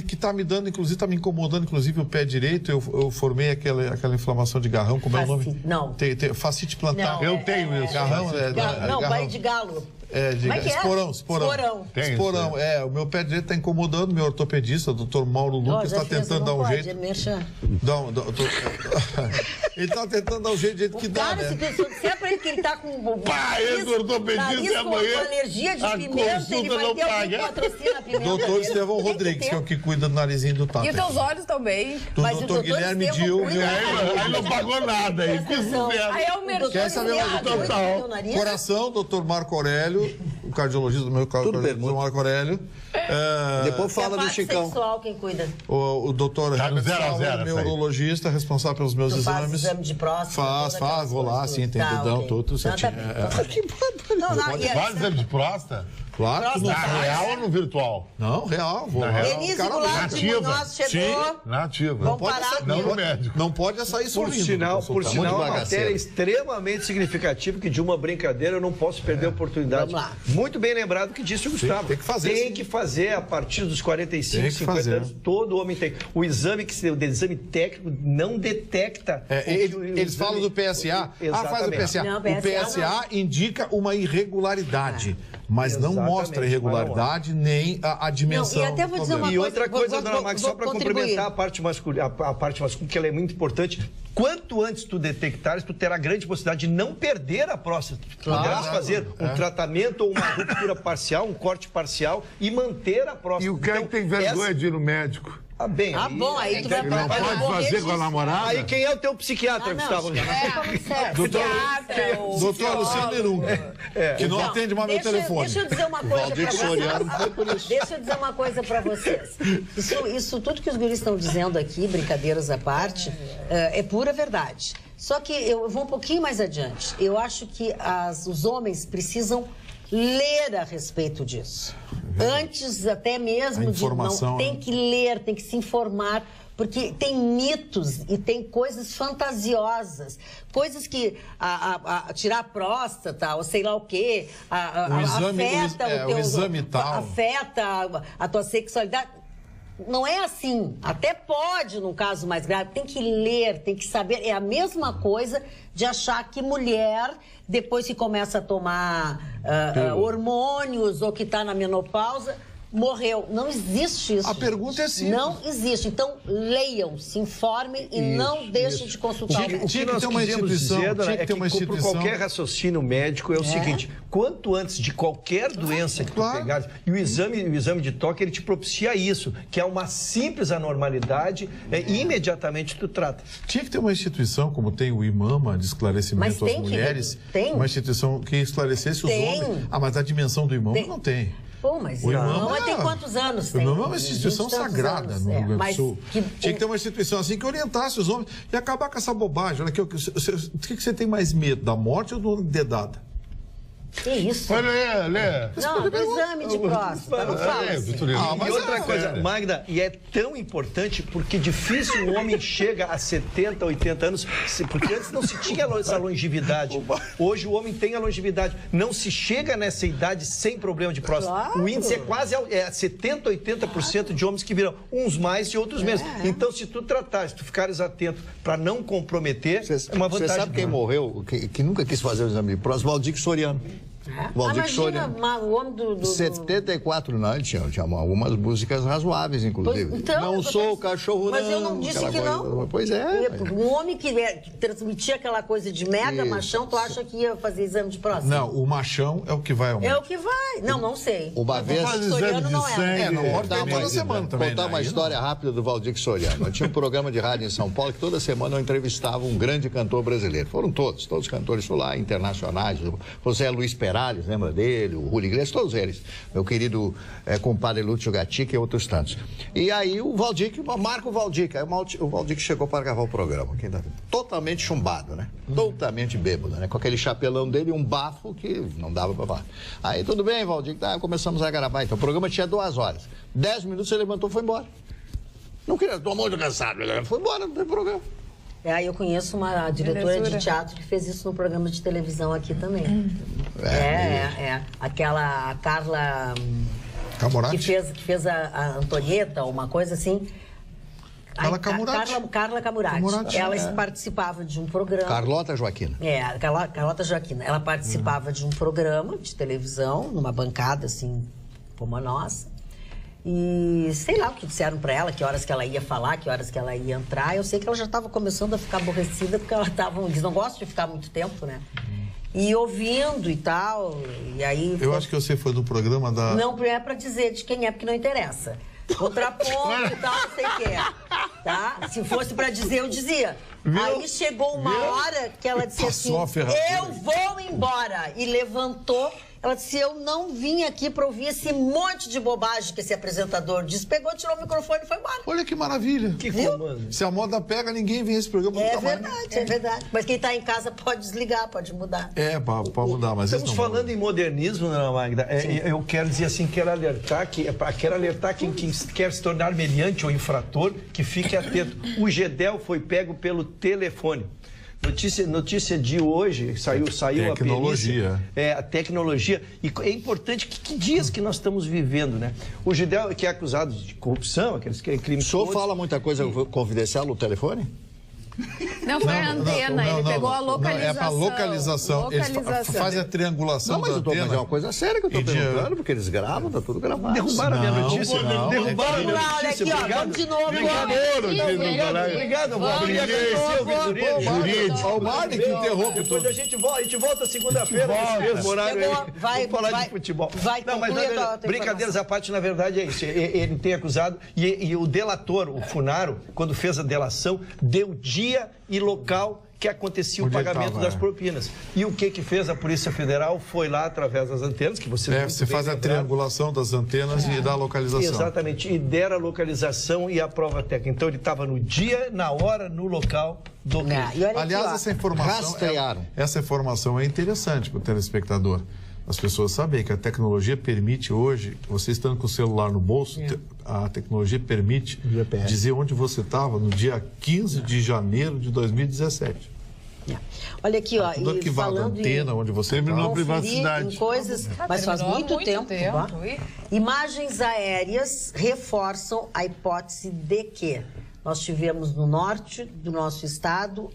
que tá me dando, inclusive, tá me incomodando, inclusive, o pé direito. Eu formei aquela inflamação de garrão, como é o nome? Não. Fascite plantar. Não, eu tenho isso. Garrão, não, pai de galo. Esporão. Esporão. O meu pé direito está incomodando, meu ortopedista, o doutor Mauro Lucas, está tentando dar um jeito. Ele está tentando dar um jeito que dá, né? Se é para ele que ele está com esse ortopedista e amanhã com alergia de pimenta, ele vai ter alguém que patrocina a pimenta. Doutor Estevão Rodrigues, que é o que cuida do narizinho do Tata. E os teus olhos também. Mas o doutor Guilherme Dil. Aí não pagou nada. Aí é o mercado. Quer saber o total? Coração, doutor Marco Aurélio, o cardiologista do meu cardiologista, Marco Aurélio. Depois fala do Chicão. Sexual, quem cuida? O doutor meu urologista, responsável pelos meus exames. Faz exame de próstata? Faz, vou lá, sim, tem dedão, tudo certinho. Faz exame de próstata? Claro que na real ou no virtual? Não, real. Denise Goulart de Munhoz chegou. Nativa. Vamos parar. Não no médico. Não pode sair sorrindo. Por sinal, uma matéria extremamente significativa que de uma brincadeira eu não posso perder a oportunidade. Vamos lá. Muito bem lembrado que disse o Gustavo. Tem que fazer. Tem que fazer a partir dos 45, 50 anos. Todo homem tem. O exame técnico não detecta. Eles falam do PSA. Faz o PSA. Não, o PSA indica uma irregularidade. Mas não mostra a irregularidade nem a dimensão. Não, e até vou dizer uma coisa. E outra coisa, dona Max, só para complementar a parte masculina, que ela é muito importante. Quanto antes tu detectares, tu terá grande possibilidade de não perder a próstata. Tu poderás fazer um tratamento ou uma ruptura parcial, um corte parcial e manter a próstata. E o cara que tem vergonha de ir no médico? Bom, aí tu vai não pode fazer com a namorada? Aí quem é o teu psiquiatra, Gustavo? Doutor Luciano Nerum, que não atende mais meu telefone. Deixa eu dizer uma coisa Deixa eu dizer uma coisa para vocês. Isso tudo que os guris estão dizendo aqui, brincadeiras à parte, é pura verdade. Só que eu vou um pouquinho mais adiante. Eu acho que os homens precisam ler a respeito disso. Antes até mesmo de não, tem que ler, tem que se informar, porque tem mitos e tem coisas fantasiosas, coisas que tirar a próstata ou sei lá o quê, afeta a tua sexualidade. Não é assim. Até pode, num caso mais grave. Tem que ler, tem que saber. É a mesma coisa de achar que mulher, depois que começa a tomar hormônios ou que está na menopausa, morreu. Não existe isso. A pergunta é simples. Não existe. Então, leiam, se informem e não deixem de consultar. O que nós quisemos dizer, Dona, é que por qualquer raciocínio médico é o seguinte, quanto antes de qualquer doença que tu pegares, e o exame de toque, ele te propicia isso, que é uma simples anormalidade, imediatamente tu trata. Tinha que ter uma instituição, como tem o IMAMA, de esclarecimento às mulheres, uma instituição que esclarecesse os homens. Mas a dimensão do IMAMA não tem. Pô, mas o IMAMA tem quantos anos? O IMAMA é uma instituição sagrada no Rio Grande do Sul. Tinha que ter uma instituição assim que orientasse os homens e acabar com essa bobagem. Olha aqui, o que você tem mais medo, da morte ou do dedada? Que isso? Olha, Lê. Não, do exame de próstata, não fala assim. E outra coisa, Magda, e é tão importante porque difícil o homem chega a 70, 80 anos, porque antes não se tinha essa longevidade. Hoje o homem tem a longevidade. Não se chega nessa idade sem problema de próstata. Claro. O índice é quase 70, 80% de homens que viram, uns mais e outros menos. Então, se tu tratar, se tu ficares atento para não comprometer, é uma vantagem. Você sabe quem morreu, que nunca quis fazer o exame de próstata? Valdir Soriano. Valdir Soriano. O homem do... 74, não, ele tinha algumas músicas razoáveis, inclusive. Então, não sou cachorro, não. Mas eu não disse que não. Pois é. Um homem que transmitia aquela coisa de mega machão, tu acha que ia fazer exame de próstata? Não, o machão é o que vai ao médico. É o que vai. Não sei. Uma vez... Soriano não é. Não, toda semana também. Contar uma história rápida do Valdir Soriano. Eu tinha um programa de rádio em São Paulo que toda semana eu entrevistava um grande cantor brasileiro. Foram todos cantores lá, internacionais. O José Luiz Perales, lembra dele? O Julio Iglesias, todos eles. Meu querido compadre Lúcio Gatica e outros tantos. E aí o Valdir, Marco Valdir, aí o Valdir que chegou para gravar o programa, totalmente chumbado, né? Totalmente bêbado, né? Com aquele chapelão dele, um bafo que não dava para falar. Aí tudo bem, Valdir, começamos a gravar. Então o programa tinha 2 horas. 10 minutos ele levantou e foi embora. Não queria, estou muito cansado, foi embora, não tem programa. Eu conheço uma diretora de teatro que fez isso no programa de televisão aqui também. Aquela Carla Camurati? que fez a Antonieta, uma coisa assim. Carla Camurati. Carla Camurati. Ela participava de um programa. Carlota Joaquina. Carlota Joaquina. Ela participava de um programa de televisão, numa bancada assim, como a nossa. E sei lá o que disseram pra ela, que horas que ela ia falar, que horas que ela ia entrar. Eu sei que ela já estava começando a ficar aborrecida, porque eles não gostam de ficar muito tempo, né? E ouvindo e tal, e aí... Eu acho que você foi do programa da... Não é pra dizer de quem é, porque não interessa. Contraponto e tal, não sei o que é. Tá? Se fosse pra dizer, eu dizia. Aí chegou uma hora que ela disse assim, eu vou embora. E levantou. Ela disse, eu não vim aqui para ouvir esse monte de bobagem que esse apresentador disse. Pegou, tirou o microfone e foi embora. Olha que maravilha. Que comando. Se a moda pega, ninguém vem esse programa. É verdade. Mas quem está em casa pode desligar, pode mudar. Pode mudar, mas estamos falando em modernismo, Ana Magda. Eu quero dizer assim, quero alertar quem quer se tornar meliante ou infrator, que fique atento. O Gedel foi pego pelo telefone. Notícia de hoje, saiu a perícia. A tecnologia. E é importante que dias que nós estamos vivendo, né? O Gedel, que é acusado de corrupção, aqueles que é crime... O senhor fala muita coisa confidencial no telefone? Não foi a antena, ele pegou a localização. É para localização. Eles fazem a triangulação da antena. Mas é uma coisa séria que eu estou perguntando, porque eles gravam, tá tudo gravado. Derrubaram a minha notícia. Derrubaram a minha notícia. Obrigado. De novo. Obrigado, Jurídico. O Marne que interrompe tudo. A gente volta segunda-feira nesse mesmo horário. Vamos falar de futebol. Não, mas brincadeiras à parte, na verdade é isso. Ele tem acusado e o delator, o Funaro, quando fez a delação, deu dia e local que acontecia o pagamento das propinas. E o que fez a Polícia Federal foi lá através das antenas, que você faz a triangulação das antenas e dá a localização. Exatamente, e dera a localização e a prova técnica. Então ele estava no dia, na hora, no local do crime. Aliás, essa informação é interessante para o telespectador. As pessoas sabem que a tecnologia permite hoje, você estando com o celular no bolso, a tecnologia permite dizer onde você estava no dia 15 de janeiro de 2017. Olha aqui, tudo arquivado, falando antena, onde você terminou a privacidade. Em coisas, mas faz muito tempo. Imagens aéreas reforçam a hipótese de que nós tivemos no norte do nosso estado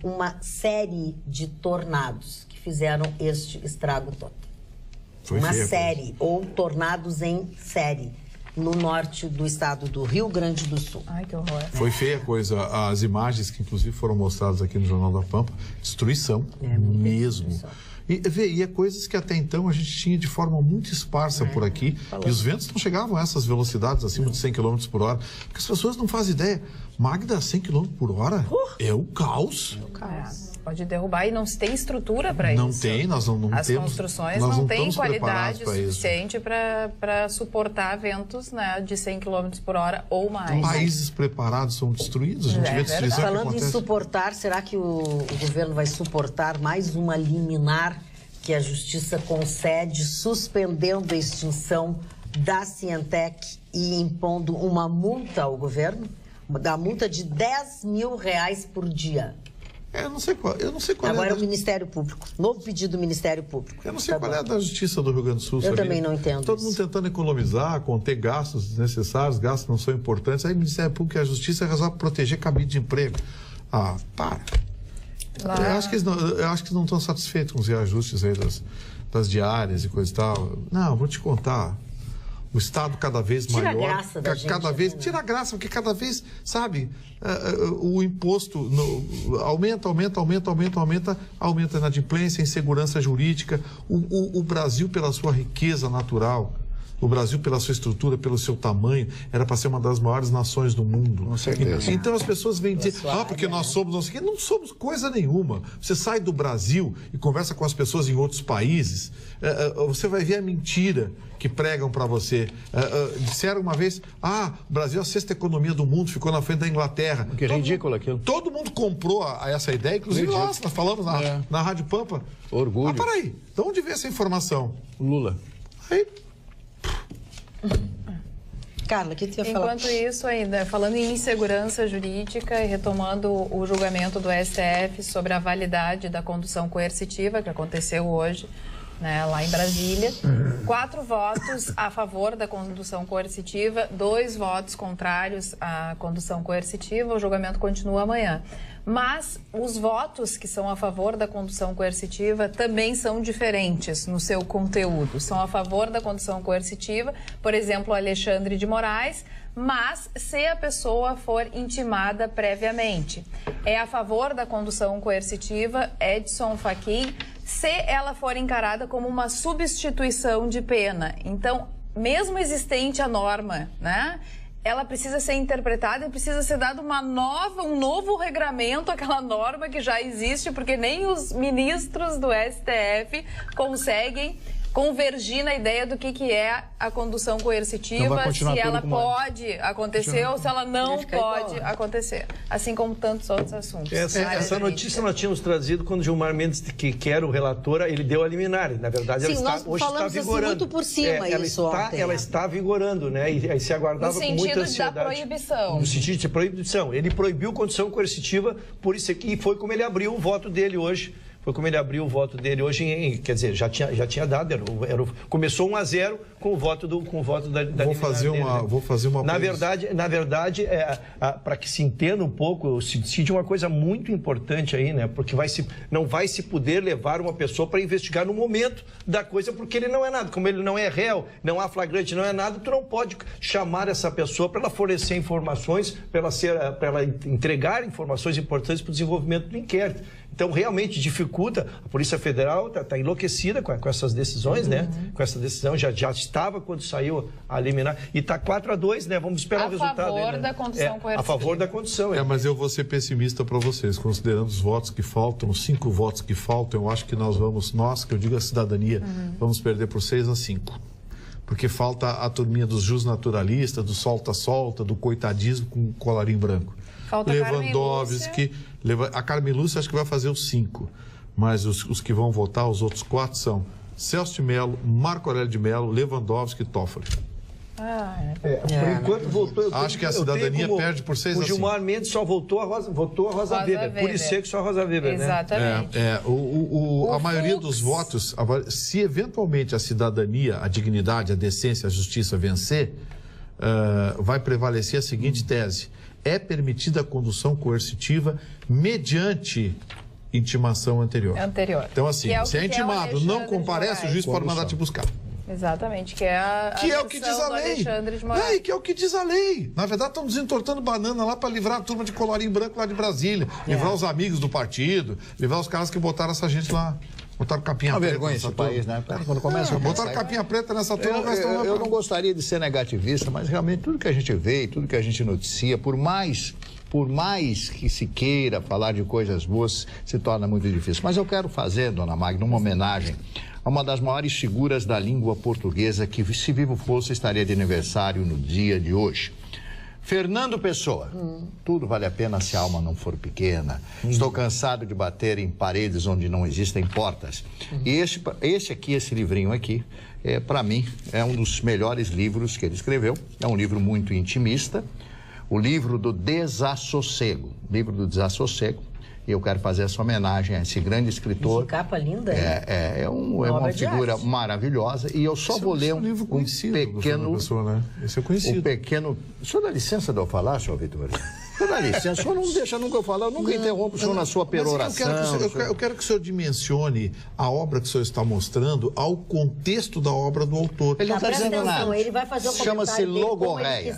uma série de tornados que fizeram este estrago todo. Ou tornados em série, no norte do estado do Rio Grande do Sul. Ai, que horror. Foi feia a coisa. As imagens que, inclusive, foram mostradas aqui no Jornal da Pampa, destruição mesmo. E é coisas que até então a gente tinha de forma muito esparsa por aqui. E os ventos não chegavam a essas velocidades acima de 100 km por hora. Porque as pessoas não fazem ideia. Magda, 100 km por hora é o caos. Pode derrubar e não se tem estrutura para isso. Não tem, nós não As temos. As construções não têm qualidade suficiente para suportar ventos, né, de 100 km por hora ou mais. Países preparados são destruídos. A gente vê destruição que Falando acontece. em suportar, será que o governo vai suportar mais uma liminar que a Justiça concede suspendendo a extinção da Cientec e impondo uma multa ao governo, da multa de R$10 mil por dia. Eu não sei qual Agora é o Ministério Público. Novo pedido do Ministério Público. Eu não sei qual é a da Justiça do Rio Grande do Sul. Eu também não entendo. Todo mundo tentando economizar, conter gastos desnecessários, gastos que não são importantes. Aí o Ministério Público e a Justiça resolvem proteger cabide de emprego. Ah, para. Eu acho que eles não estão satisfeitos com os reajustes aí das diárias e coisa e tal. Não, vou te contar. O Estado cada vez maior. Tira a graça da gente. Tira a graça, porque cada vez, sabe, o imposto aumenta a inadimplência, a insegurança jurídica. O Brasil, pela sua riqueza natural, o Brasil, pela sua estrutura, pelo seu tamanho, era para ser uma das maiores nações do mundo. Com certeza. Então as pessoas vêm dizer, porque nós somos, não sei o quê. Não somos coisa nenhuma. Você sai do Brasil e conversa com as pessoas em outros países, você vai ver a mentira que pregam para você. Disseram uma vez, o Brasil é a 6ª economia do mundo, ficou na frente da Inglaterra. Que ridículo aquilo. Todo mundo comprou essa ideia, inclusive nós falamos na Rádio Pampa. Orgulho. Peraí, de onde veio essa informação? Lula. Aí... Carla, o que você ia falar? Enquanto isso, ainda falando em insegurança jurídica e retomando o julgamento do STF sobre a validade da condução coercitiva que aconteceu hoje, né, lá em Brasília, 4 votos a favor da condução coercitiva, 2 votos contrários à condução coercitiva. O julgamento continua amanhã. Mas os votos que são a favor da condução coercitiva também são diferentes no seu conteúdo. São a favor da condução coercitiva, por exemplo, Alexandre de Moraes, mas se a pessoa for intimada previamente. É a favor da condução coercitiva Edson Fachin, se ela for encarada como uma substituição de pena. Então, mesmo existente a norma, né? Ela precisa ser interpretada e precisa ser dado um novo regramento àquela norma que já existe, porque nem os ministros do STF conseguem convergir na ideia do que é a condução coercitiva, se ela pode acontecer ou se ela não pode acontecer, assim como tantos outros assuntos. Essa notícia nós tínhamos trazido quando Gilmar Mendes, que era o relator, ele deu a liminar. Na verdade, sim, hoje está vigorando. Assim, muito por cima ela está vigorando, né? E aí se aguardava com muita ansiedade. No sentido da proibição. No sentido de proibição. Ele proibiu condução coercitiva, por isso aqui foi como ele abriu o voto dele hoje. Foi como ele abriu o voto dele hoje, quer dizer, já tinha dado, começou 1-0 com o voto da vou fazer uma Na verdade, para que se entenda um pouco, eu senti uma coisa muito importante aí, né? Porque não vai se poder levar uma pessoa para investigar no momento da coisa, porque ele não é nada. Como ele não é réu, não há flagrante, não é nada, tu não pode chamar essa pessoa para ela fornecer informações, para ela entregar informações importantes para o desenvolvimento do inquérito. Então, realmente dificulta. A Polícia Federal está enlouquecida com essas decisões, né? Com essa decisão, já estava quando saiu a liminar. E está 4-2, né? Vamos esperar o resultado. A favor da condução coercitiva. A favor da condução. Mas eu vou ser pessimista para vocês. Considerando os votos que faltam, os 5 votos que faltam, eu acho que nós, que eu digo a cidadania, vamos perder por 6-5. Porque falta a turminha dos justnaturalistas, do solta-solta, do coitadismo com colarinho branco. Falta Lewandowski, a Carmen Lúcia acho que vai fazer os 5, mas os que vão votar, os outros 4 são Celso de Mello, Marco Aurélio de Mello, Lewandowski e Toffoli. Por enquanto voltou. Acho que a cidadania perde por 6-5. O Gilmar Mendes só votou a Rosa Weber. Por isso é que só a Rosa Weber, né? Exatamente. A maioria dos votos, se eventualmente a cidadania, a dignidade, a decência, a justiça vencer, vai prevalecer a seguinte tese: é permitida a condução coercitiva mediante intimação anterior. Então, assim, se é intimado, não comparece, o juiz pode mandar te buscar. Exatamente, que é o que diz a lei. Que é o que diz a lei. Na verdade, estão desentortando banana lá para livrar a turma de colarinho branco lá de Brasília, livrar os amigos do partido, livrar os caras que botaram essa gente lá. Botaram capinha preta. Vergonha esse país, né? Quando começa botaram capinha preta nessa turma. Eu não gostaria de ser negativista, mas realmente tudo que a gente vê, tudo que a gente noticia, por mais que se queira falar de coisas boas, se torna muito difícil. Mas eu quero fazer, dona Magna, uma homenagem a uma das maiores figuras da língua portuguesa que, se vivo fosse, estaria de aniversário no dia de hoje. Fernando Pessoa, tudo vale a pena se a alma não for pequena. Estou cansado de bater em paredes onde não existem portas. E esse livrinho aqui, para mim, é um dos melhores livros que ele escreveu. É um livro muito intimista, o livro do Desassossego. Livro do Desassossego. E eu quero fazer essa homenagem a esse grande escritor. Que capa linda, é uma figura maravilhosa. E eu só vou ler um livro conhecido pequeno... Pessoa, né? Esse é conhecido. Um pequeno... O senhor dá licença de eu falar, senhor Vitor? O senhor dá licença, o senhor não deixa nunca eu falar, eu nunca interrompo o senhor na sua peroração. Eu quero que o senhor dimencione a obra que o senhor está mostrando ao contexto da obra do autor. Ele não está dizendo nada. Ele vai fazer o Chama-se logorreia.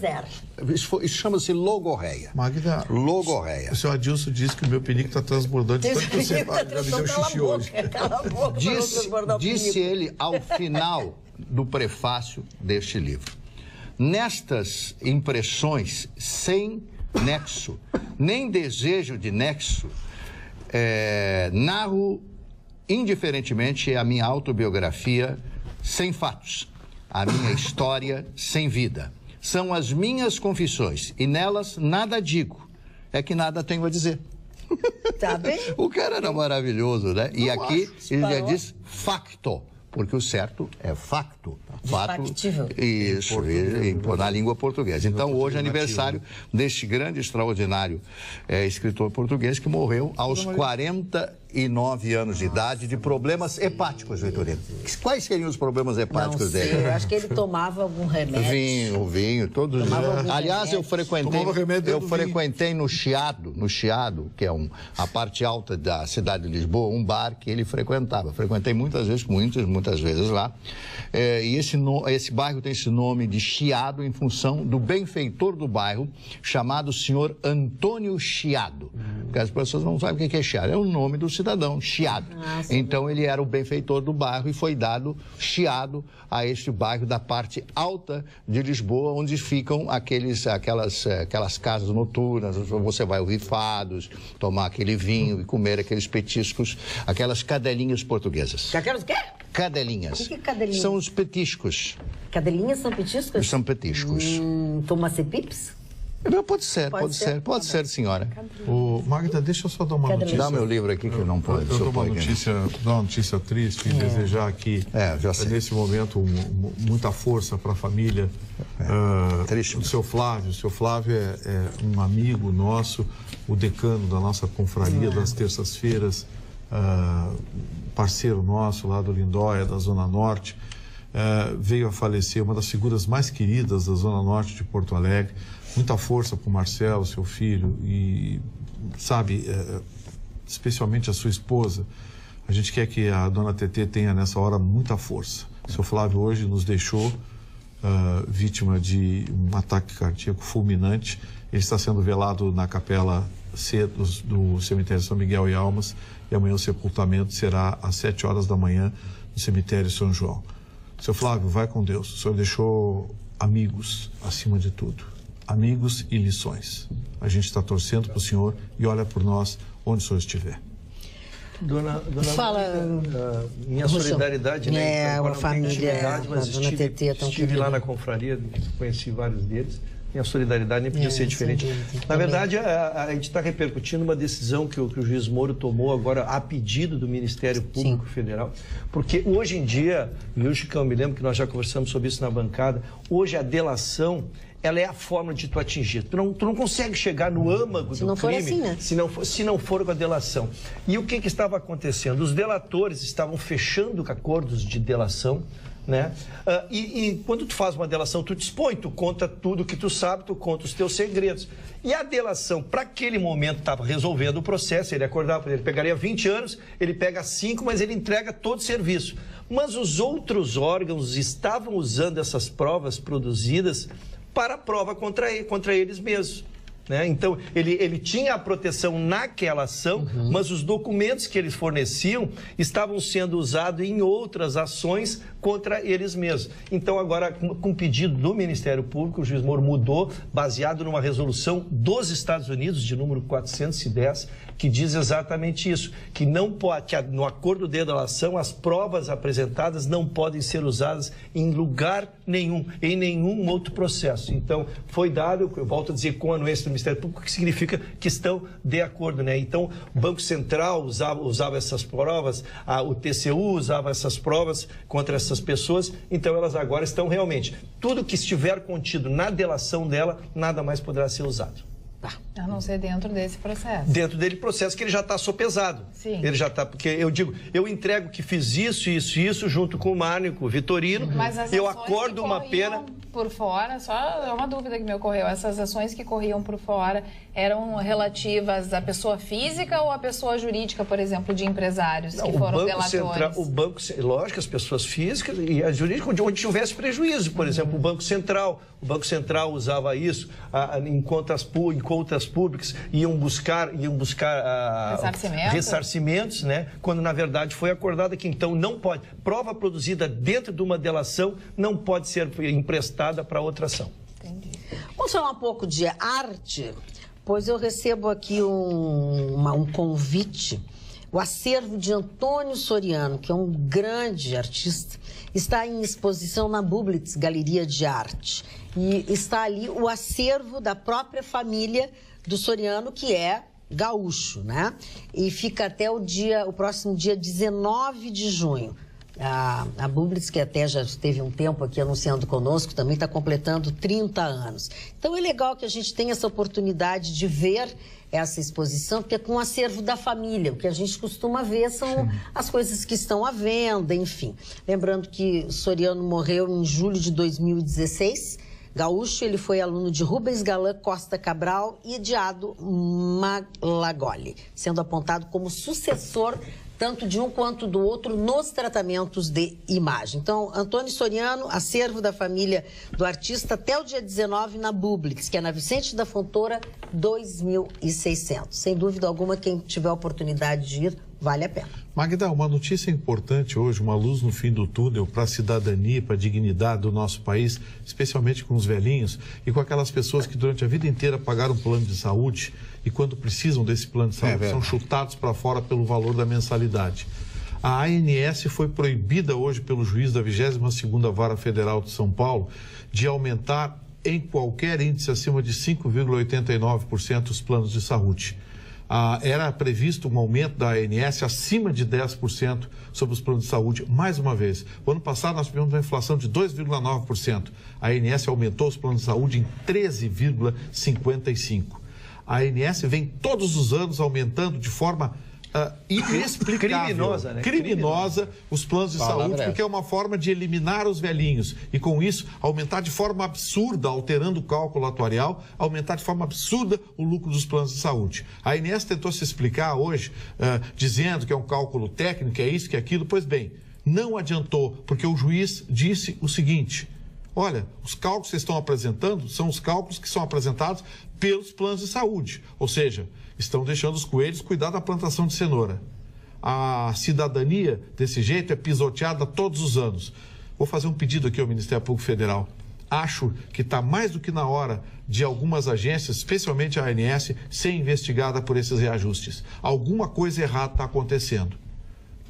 Isso chama-se logorreia. Magda, logorreia. O senhor Adilson disse que o meu penico está transbordante. Tanto que você já me deu xixi hoje. Disse ele ao final do prefácio deste livro. Nestas impressões sem nexo, nem desejo de nexo, narro indiferentemente a minha autobiografia sem fatos, a minha história sem vida. São as minhas confissões e nelas nada digo, é que nada tenho a dizer. Tá bem? O cara era maravilhoso, né? E aqui ele já diz facto, porque o certo é facto. Fato, isso, na língua portuguesa. Então, hoje é aniversário deste grande, extraordinário escritor português que morreu aos 49 anos de idade de problemas hepáticos, Vitorino. Quais seriam os problemas hepáticos dele? Eu acho que ele tomava algum remédio. Vinho, todos os dias. Aliás, eu frequentei no Chiado, que é a parte alta da cidade de Lisboa, um bar que ele frequentava. Frequentei muitas vezes lá. E esse bairro tem esse nome de Chiado em função do benfeitor do bairro, chamado senhor Antônio Chiado. Porque as pessoas não sabem o que é Chiado. É o nome do cidadão, Chiado. Então ele era o benfeitor do bairro e foi dado Chiado a este bairro da parte alta de Lisboa, onde ficam aquelas casas noturnas, você vai ouvir fados, tomar aquele vinho e comer aqueles petiscos, aquelas cadelinhas portuguesas. Aquelas o quê? Cadelinhas. O que é cadelinha? São os petiscos. Cadelinhas são petiscos? São petiscos. Toma-se pips? Pode ser, senhora. Magda, deixa eu só dar uma notícia. Dá meu livro aqui que eu não pode. Eu dou uma notícia triste e desejar aqui, nesse momento, muita força para a família do seu Flávio. O seu Flávio é um amigo nosso, o decano da nossa confraria das terças-feiras, parceiro nosso lá do Lindóia, da Zona Norte. Veio a falecer, uma das figuras mais queridas da Zona Norte de Porto Alegre. Muita força para o Marcelo, seu filho, e, sabe, especialmente a sua esposa. A gente quer que a dona Tetê tenha nessa hora muita força. O seu Flávio hoje nos deixou vítima de um ataque cardíaco fulminante. Ele está sendo velado na capela C do cemitério São Miguel e Almas, e amanhã o sepultamento será às 7 horas da manhã no cemitério São João. Seu Flávio, vai com Deus. O senhor deixou amigos acima de tudo. Amigos e lições. A gente está torcendo para o senhor e olha por nós onde o senhor estiver. Dona Fala, minha solidariedade, né? A família, mas a dona Tetê estive lá na confraria, conheci vários deles. Minha solidariedade nem podia ser diferente. Na verdade, a gente está repercutindo uma decisão que o juiz Moro tomou agora a pedido do Ministério Público Federal, porque hoje em dia, e hoje que eu me lembro que nós já conversamos sobre isso na bancada, hoje a delação, ela é a forma de tu atingir. Tu não consegue chegar no âmago do crime assim, né? se não for com a delação. E o que estava acontecendo? Os delatores estavam fechando acordos de delação, né? E quando tu faz uma delação, tu dispõe, tu conta tudo que tu sabe, tu conta os teus segredos. E a delação, para aquele momento, estava resolvendo o processo, ele acordava, ele pegaria 20 anos, ele pega 5, mas ele entrega todo o serviço. Mas os outros órgãos estavam usando essas provas produzidas para a prova contra eles mesmos. né? Então, ele tinha a proteção naquela ação, mas os documentos que eles forneciam estavam sendo usados em outras ações contra eles mesmos. Então, agora, com pedido do Ministério Público, o juiz Moro mudou, baseado numa resolução dos Estados Unidos, de número 410, que diz exatamente isso, que não pode, que no acordo de delação as provas apresentadas não podem ser usadas em lugar nenhum, em nenhum outro processo. Então, foi dado, eu volto a dizer, com a anuência do Ministério Público, que significa que estão de acordo, né? Então, o Banco Central usava essas provas, o TCU usava essas provas contra essas pessoas, então elas agora estão realmente, tudo que estiver contido na delação dela, nada mais poderá ser usado. A não ser dentro desse processo. Dentro dele processo que ele já está sopesado. Sim. Ele já está, porque eu digo, eu entrego que fiz isso junto com o Márcio, com o Vitorino, mas as eu ações acordo que uma pena... por fora, só é uma dúvida que me ocorreu, essas ações que corriam por fora eram relativas à pessoa física ou à pessoa jurídica, por exemplo, de empresários que foram delatores? Lógico, as pessoas físicas e a jurídica, onde tivesse prejuízo, por exemplo, o Banco Central usava isso em contas públicas, iam buscar ressarcimentos, né? Quando na verdade foi acordado que então não pode, prova produzida dentro de uma delação não pode ser emprestada para outra ação. Entendi. Vamos falar um pouco de arte, pois eu recebo aqui um convite. O acervo de Antônio Soriano, que é um grande artista, está em exposição na Bublitz Galeria de Arte. E está ali o acervo da própria família do Soriano, que é gaúcho, né? E fica até o próximo dia 19 de junho. A Bublitz, que até já esteve um tempo aqui anunciando conosco, também está completando 30 anos. Então é legal que a gente tenha essa oportunidade de ver essa exposição, porque é com o acervo da família. O que a gente costuma ver são as coisas que estão à venda, enfim. Lembrando que Soriano morreu em julho de 2016. Gaúcho, ele foi aluno de Rubens Galan Costa Cabral e de Ado Malagoli, sendo apontado como sucessor tanto de um quanto do outro nos tratamentos de imagem. Então, Antônio Soriano, acervo da família do artista, até o dia 19 na Bublitz, que é na Vicente da Fontoura, 2600. Sem dúvida alguma, quem tiver a oportunidade de ir, vale a pena. Magda, uma notícia importante hoje, uma luz no fim do túnel para a cidadania, para a dignidade do nosso país, especialmente com os velhinhos e com aquelas pessoas que durante a vida inteira pagaram um plano de saúde e quando precisam desse plano de saúde são chutados para fora pelo valor da mensalidade. A ANS foi proibida hoje pelo juiz da 22ª Vara Federal de São Paulo de aumentar em qualquer índice acima de 5,89% os planos de saúde. Era previsto um aumento da ANS acima de 10% sobre os planos de saúde. Mais uma vez, o ano passado nós tivemos uma inflação de 2,9%. A ANS aumentou os planos de saúde em 13,55%. A ANS vem todos os anos aumentando de forma inexplicável, criminosa os planos de saúde, porque é uma forma de eliminar os velhinhos e com isso aumentar de forma absurda, alterando o cálculo atuarial, aumentar de forma absurda o lucro dos planos de saúde. A ANS tentou se explicar hoje, dizendo que é um cálculo técnico, que é isso, que é aquilo. Pois bem, não adiantou, porque o juiz disse o seguinte: olha, os cálculos que vocês estão apresentando são os cálculos que são apresentados pelos planos de saúde, ou seja, estão deixando os coelhos cuidar da plantação de cenoura. A cidadania, desse jeito, é pisoteada todos os anos. Vou fazer um pedido aqui ao Ministério Público Federal. Acho que está mais do que na hora de algumas agências, especialmente a ANS, ser investigada por esses reajustes. Alguma coisa errada está acontecendo.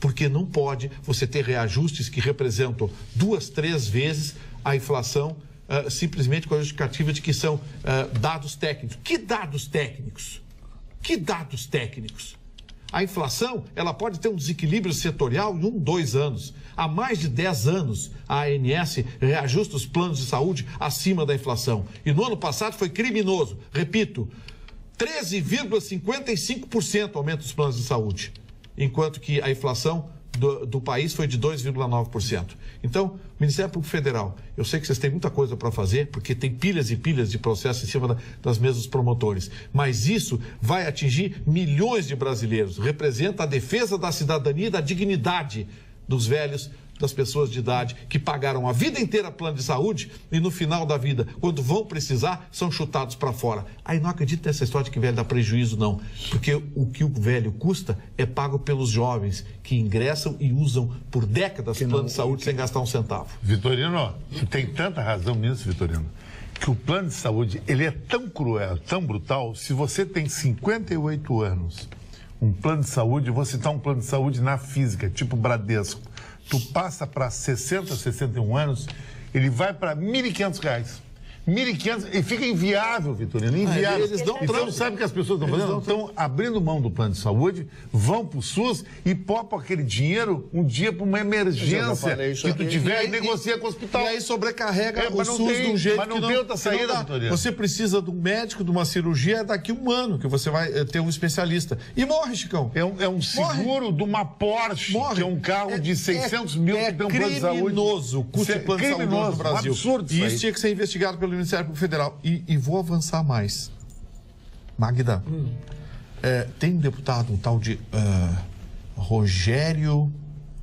Porque não pode você ter reajustes que representam 2, 3 vezes a inflação, simplesmente com a justificativa de que são dados técnicos. Que dados técnicos? Que dados técnicos? A inflação, ela pode ter um desequilíbrio setorial em 1, 2 anos. Há mais de 10 anos, a ANS reajusta os planos de saúde acima da inflação. E no ano passado foi criminoso. Repito, 13,55% aumento dos planos de saúde, enquanto que a inflação do país foi de 2,9%. Então, Ministério Público Federal, eu sei que vocês têm muita coisa para fazer, porque tem pilhas e pilhas de processos em cima das mesas dos promotores, mas isso vai atingir milhões de brasileiros, representa a defesa da cidadania e da dignidade dos velhos das pessoas de idade que pagaram a vida inteira plano de saúde e no final da vida, quando vão precisar, são chutados para fora. Aí não acredito nessa história de que velho dá prejuízo, não. Porque o que o velho custa é pago pelos jovens que ingressam e usam por décadas plano de saúde sem gastar um centavo. Vitorino, tu tem tanta razão nisso, Vitorino, que o plano de saúde, ele é tão cruel, tão brutal. Se você tem 58 anos, um plano de saúde, vou citar um plano de saúde na física, tipo Bradesco, tu passa para 60, 61 anos, ele vai para R$ 1.500. 1.500 e fica inviável, Vitorino, inviável. Então, sabe o que as pessoas estão fazendo? Estão abrindo mão do plano de saúde, vão para o SUS e popam aquele dinheiro um dia para uma emergência que tu tiver e negocia com o hospital. E aí sobrecarrega o SUS de um jeito que não tem outra saída, Vitorino. Você precisa de um médico, de uma cirurgia daqui a um ano, que você vai ter um especialista. E morre, Chicão. É um seguro de uma Porsche, que é um carro de 600 mil que tem um plano de saúde. É criminoso o custo de plano de saúde no Brasil. Absurdo isso tinha que ser investigado pelo Ministério Público Federal. E vou avançar mais. Magda, tem um deputado, um tal de Rogério...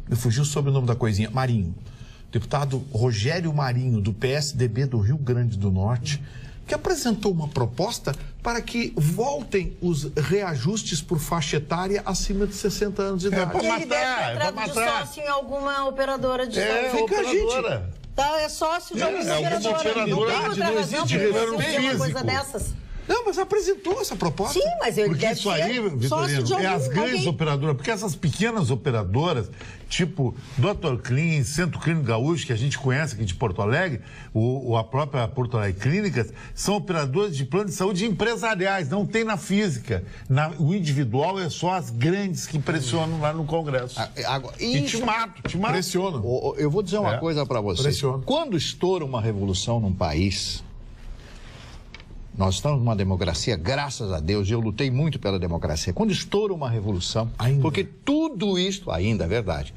Me fugiu sobre o nome da coisinha. Marinho. Deputado Rogério Marinho, do PSDB do Rio Grande do Norte, que apresentou uma proposta para que voltem os reajustes por faixa etária acima de 60 anos de idade. Ele deve ter entrado de sócio em alguma operadora de saúde. Fica a gente... Tá, é sócio de alguma operadora. Não existe uma coisa dessas. Não, mas apresentou essa proposta. Sim, mas ele porque deve isso aí, Vitorino, é as grandes operadoras, porque essas pequenas operadoras, tipo Dr. Clean, Centro Clínico Gaúcho, que a gente conhece aqui de Porto Alegre, a própria Porto Alegre Clínicas, são operadoras de plano de saúde empresariais, não tem na física. O individual é só as grandes que pressionam lá no Congresso. E te mato. Pressionam. Eu vou dizer uma coisa para vocês. Pressionam. Quando estoura uma revolução num país... Nós estamos numa democracia, graças a Deus, e eu lutei muito pela democracia. Quando estoura uma revolução, porque tudo isso, ainda é verdade,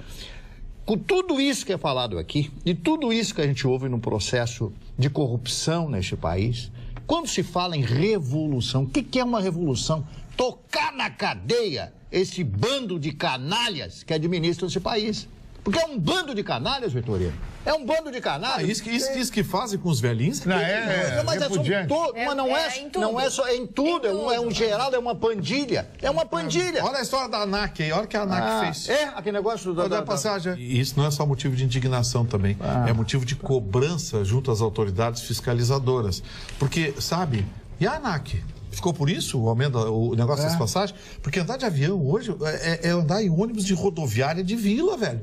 com tudo isso que é falado aqui, e tudo isso que a gente ouve no processo de corrupção neste país, quando se fala em revolução, o que é uma revolução? Tocar na cadeia esse bando de canalhas que administram esse país. Porque é um bando de canalhas, Vitorino. É um bando de canalhas. Isso que fazem com os velhinhos? Mas não é só em tudo, é um geral, é uma pandilha. É uma pandilha. Olha a história da ANAC aí, olha o que a ANAC fez. Aquele negócio da passagem. E isso não é só motivo de indignação também, é motivo de cobrança junto às autoridades fiscalizadoras. Porque, sabe, e a ANAC? Ficou por isso o aumento, o negócio das passagens? Porque andar de avião hoje é andar em ônibus de rodoviária de vila, velho.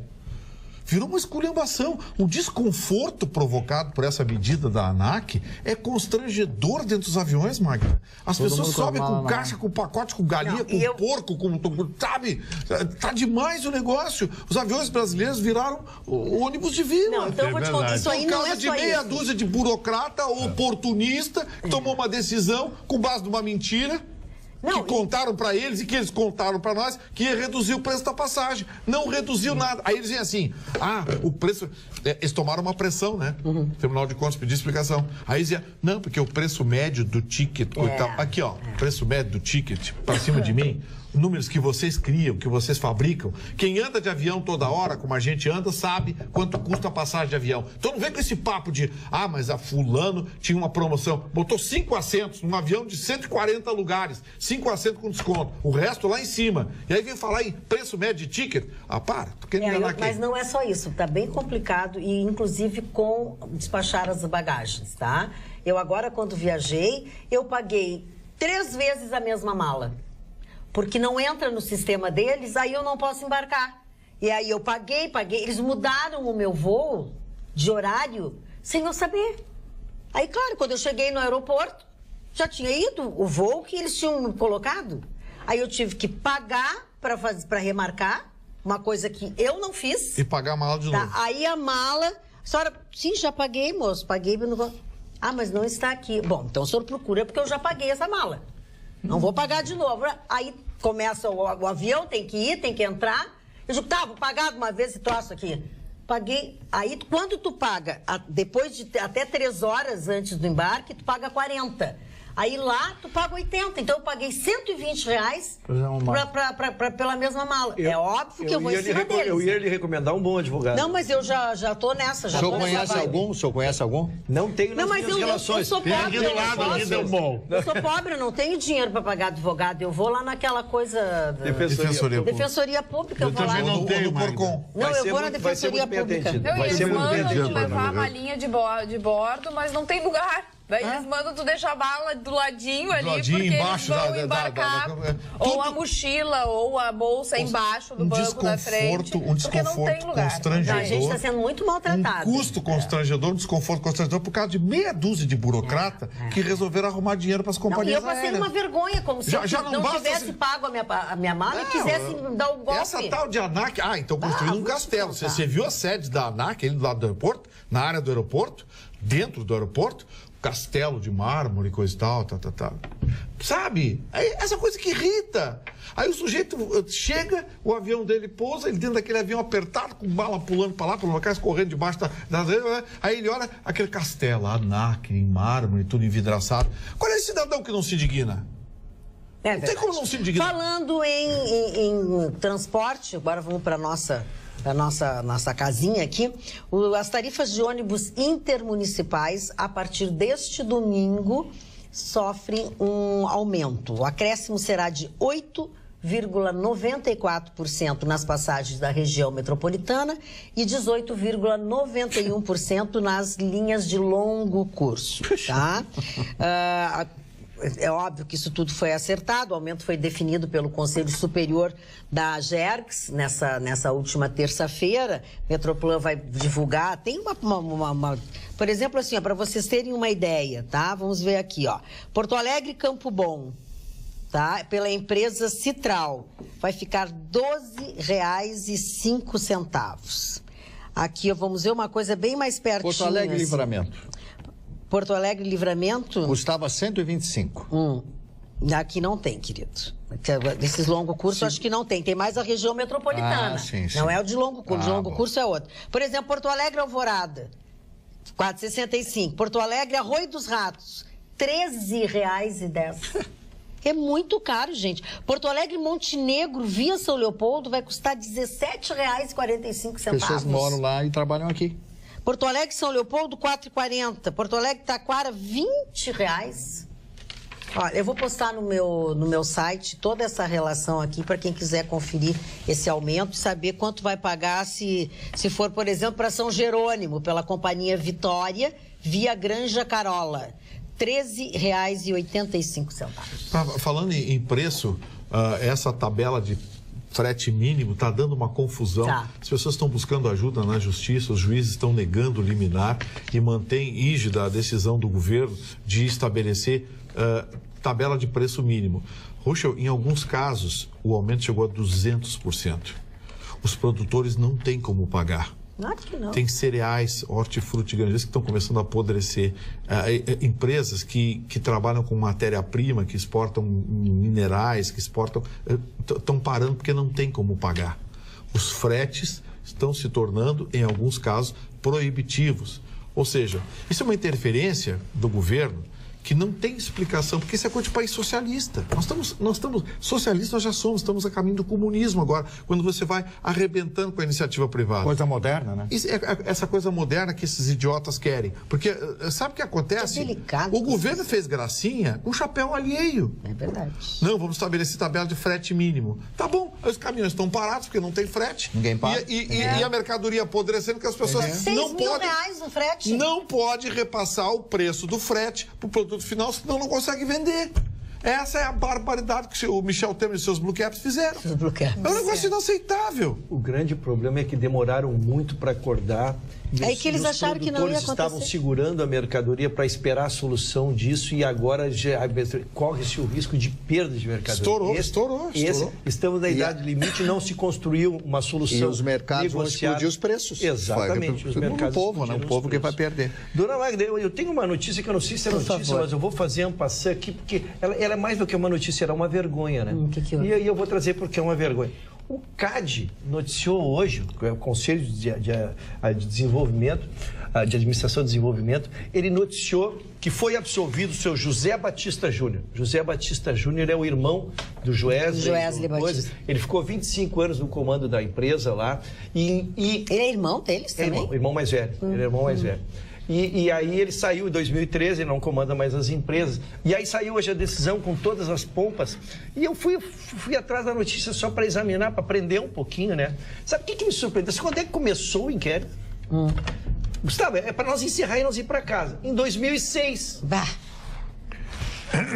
Virou uma esculhambação. O desconforto provocado por essa medida da ANAC é constrangedor dentro dos aviões, Magda. As pessoas sobem com caixa, com pacote, com galinha, com porco, sabe? Tá demais o negócio. Os aviões brasileiros viraram ônibus de vila. Não, então eu vou te contar, isso aí não é só de meia dúzia de burocrata oportunista que tomou uma decisão com base numa mentira. Que contaram para eles e que eles contaram para nós que ia reduzir o preço da passagem. Não reduziu nada. Aí eles dizem assim, o preço... Eles tomaram uma pressão, né? Tribunal de Contas pediu explicação. Aí dizia, não, porque o preço médio do ticket... Aqui, ó, o preço médio do ticket para cima de mim... Números que vocês criam, que vocês fabricam. Quem anda de avião toda hora, como a gente anda, sabe quanto custa a passagem de avião. Então não vem com esse papo de, mas a fulano tinha uma promoção, botou 5 assentos num avião de 140 lugares, 5 assentos com desconto, o resto lá em cima. E aí vem falar em preço médio de ticket. Para, tu quer me enganar aqui. Mas não é só isso, tá bem complicado e inclusive com despachar as bagagens, tá? Eu agora, quando viajei, eu paguei 3 vezes a mesma mala. Porque não entra no sistema deles, aí eu não posso embarcar. E aí eu paguei, eles mudaram o meu voo de horário sem eu saber. Aí, claro, quando eu cheguei no aeroporto, já tinha ido o voo que eles tinham colocado. Aí eu tive que pagar para remarcar, uma coisa que eu não fiz. E pagar a mala de novo. Aí a mala, a senhora, sim, já paguei, moço, paguei. Mas não está aqui. Bom, então o senhor procura porque eu já paguei essa mala. Não vou pagar de novo. Aí começa o avião, tem que ir, tem que entrar. Eu digo, vou pagar de uma vez esse troço aqui. Paguei. Aí, quando tu paga, depois de até 3 horas antes do embarque, tu paga 40. Aí lá tu paga 80. Então eu paguei R$120 pela mesma mala. É óbvio que eu vou em cima deles. Eu ia lhe recomendar um bom advogado. Não, mas eu já tô nessa. O senhor conhece algum? Não tenho nas minhas relações. Eu sou pobre, eu sou pobre, eu não tenho dinheiro para pagar advogado. Eu vou lá naquela coisa... Defensoria Pública. Eu também não tenho, Porcom. Não, eu vou na Defensoria Pública. Eles mandam levar a malinha de bordo, mas não tem lugar. Daí eles mandam tu deixar a bala do ladinho ali, porque embaixo eles vão embarcar. Ou a mochila, ou a bolsa embaixo do banco da frente. Um desconforto constrangedor. A gente está sendo muito maltratado. Um custo constrangedor, um desconforto constrangedor por causa de meia dúzia de burocrata que resolveram arrumar dinheiro para as companhias aéreas. E eu passei uma vergonha, como se eu não tivesse pago a minha mala e quisesse dar o golpe. Essa tal de ANAC... então construindo um castelo. Você viu a sede da ANAC ali do lado do aeroporto? Na área do aeroporto? Dentro do aeroporto? Castelo de mármore e coisa e tal. Sabe? Essa coisa que irrita. Aí o sujeito chega, o avião dele pousa, ele dentro daquele avião apertado, com bala pulando para lá, com locais correndo debaixo aí ele olha aquele castelo, ANAC, em mármore, tudo envidraçado. Qual é esse cidadão que não se indigna? Não tem como não se indignar. Falando em transporte, agora vamos para a nossa casinha aqui, as tarifas de ônibus intermunicipais, a partir deste domingo, sofrem um aumento. O acréscimo será de 8,94% nas passagens da região metropolitana e 18,91% nas linhas de longo curso, tá? É óbvio que isso tudo foi acertado, o aumento foi definido pelo Conselho Superior da Agergs nessa última terça-feira. Metroplan vai divulgar, tem por exemplo, assim, para vocês terem uma ideia, tá? Vamos ver aqui, ó. Porto Alegre, Campo Bom, tá? Pela empresa Citral, vai ficar R$ 12,05. Aqui, ó, vamos ver uma coisa bem mais pertinho. Porto Alegre, assim. Livramento. Porto Alegre, Livramento... Custava 125. Aqui não tem, querido. Desses longo curso, acho que não tem. Tem mais a região metropolitana. Sim. Não é o de longo curso. De longo curso é outro. Por exemplo, Porto Alegre, Alvorada, 4,65. Porto Alegre, Arroio dos Ratos, R$ 13,10. É muito caro, gente. Porto Alegre, Montenegro, via São Leopoldo, vai custar R$ 17,45. Pessoas moram lá e trabalham aqui. Porto Alegre, São Leopoldo, R$ 4,40. Porto Alegre, Taquara, R$ 20. Olha, eu vou postar no meu site toda essa relação aqui para quem quiser conferir esse aumento e saber quanto vai pagar se for, por exemplo, para São Jerônimo, pela companhia Vitória, via Granja Carola. R$ 13,85. Falando em preço, essa tabela de frete mínimo está dando uma confusão. As pessoas estão buscando ajuda na justiça, os juízes estão negando liminar e mantém rígida a decisão do governo de estabelecer tabela de preço mínimo. Ruschel, em alguns casos, o aumento chegou a 200%. Os produtores não têm como pagar. Claro que não. Tem cereais, hortifruti grandes que estão começando a apodrecer. Empresas que trabalham com matéria-prima, que exportam minerais, que exportam... estão parando porque não tem como pagar. Os fretes estão se tornando, em alguns casos, proibitivos. Ou seja, isso é uma interferência do governo que não tem explicação, porque isso é coisa de país socialista. Nós estamos socialistas, nós já somos, estamos a caminho do comunismo agora, quando você vai arrebentando com a iniciativa privada. Coisa moderna, né? Essa coisa moderna que esses idiotas querem. Porque sabe o que acontece? É delicado. O governo fez gracinha com chapéu alheio. É verdade. Não, vamos estabelecer tabela de frete mínimo. Tá bom, os caminhões estão parados porque não tem frete. Ninguém paga. E a mercadoria apodrecendo, porque as pessoas não podem... R$6.000 no frete. Não pode repassar o preço do frete para o produto final, senão não consegue vender. Essa é a barbaridade que o Michel Temer e seus Blue Caps fizeram. É um negócio inaceitável. O grande problema é que demoraram muito para acordar. É que eles acharam que não ia acontecer. Estavam segurando a mercadoria para esperar a solução disso e agora corre-se o risco de perda de mercadoria. Estourou. Estamos na idade limite, não se construiu uma solução. E os mercados vão explodir os preços. Exatamente. Os mercados o povo que vai perder. Dona Magda, eu tenho uma notícia que eu não sei se é notícia, mas eu vou fazer um passeio aqui, porque ela é mais do que uma notícia, era uma vergonha, né? E aí eu vou trazer porque é uma vergonha. O CAD noticiou hoje, o Conselho de Desenvolvimento, de Administração e Desenvolvimento, ele noticiou que foi absolvido o seu José Batista Júnior. José Batista Júnior é o irmão do Joesley Batista. Ele ficou 25 anos no comando da empresa lá. Ele é irmão deles também? Irmão mais velho. Ele é irmão mais velho. E aí ele saiu em 2013, ele não comanda mais as empresas. E aí saiu hoje a decisão com todas as pompas. E eu fui atrás da notícia só para examinar, para aprender um pouquinho, né? Sabe o que me surpreendeu? Sabe quando é que começou o inquérito? Gustavo, é para nós encerrar e nós ir para casa. Em 2006. Bah.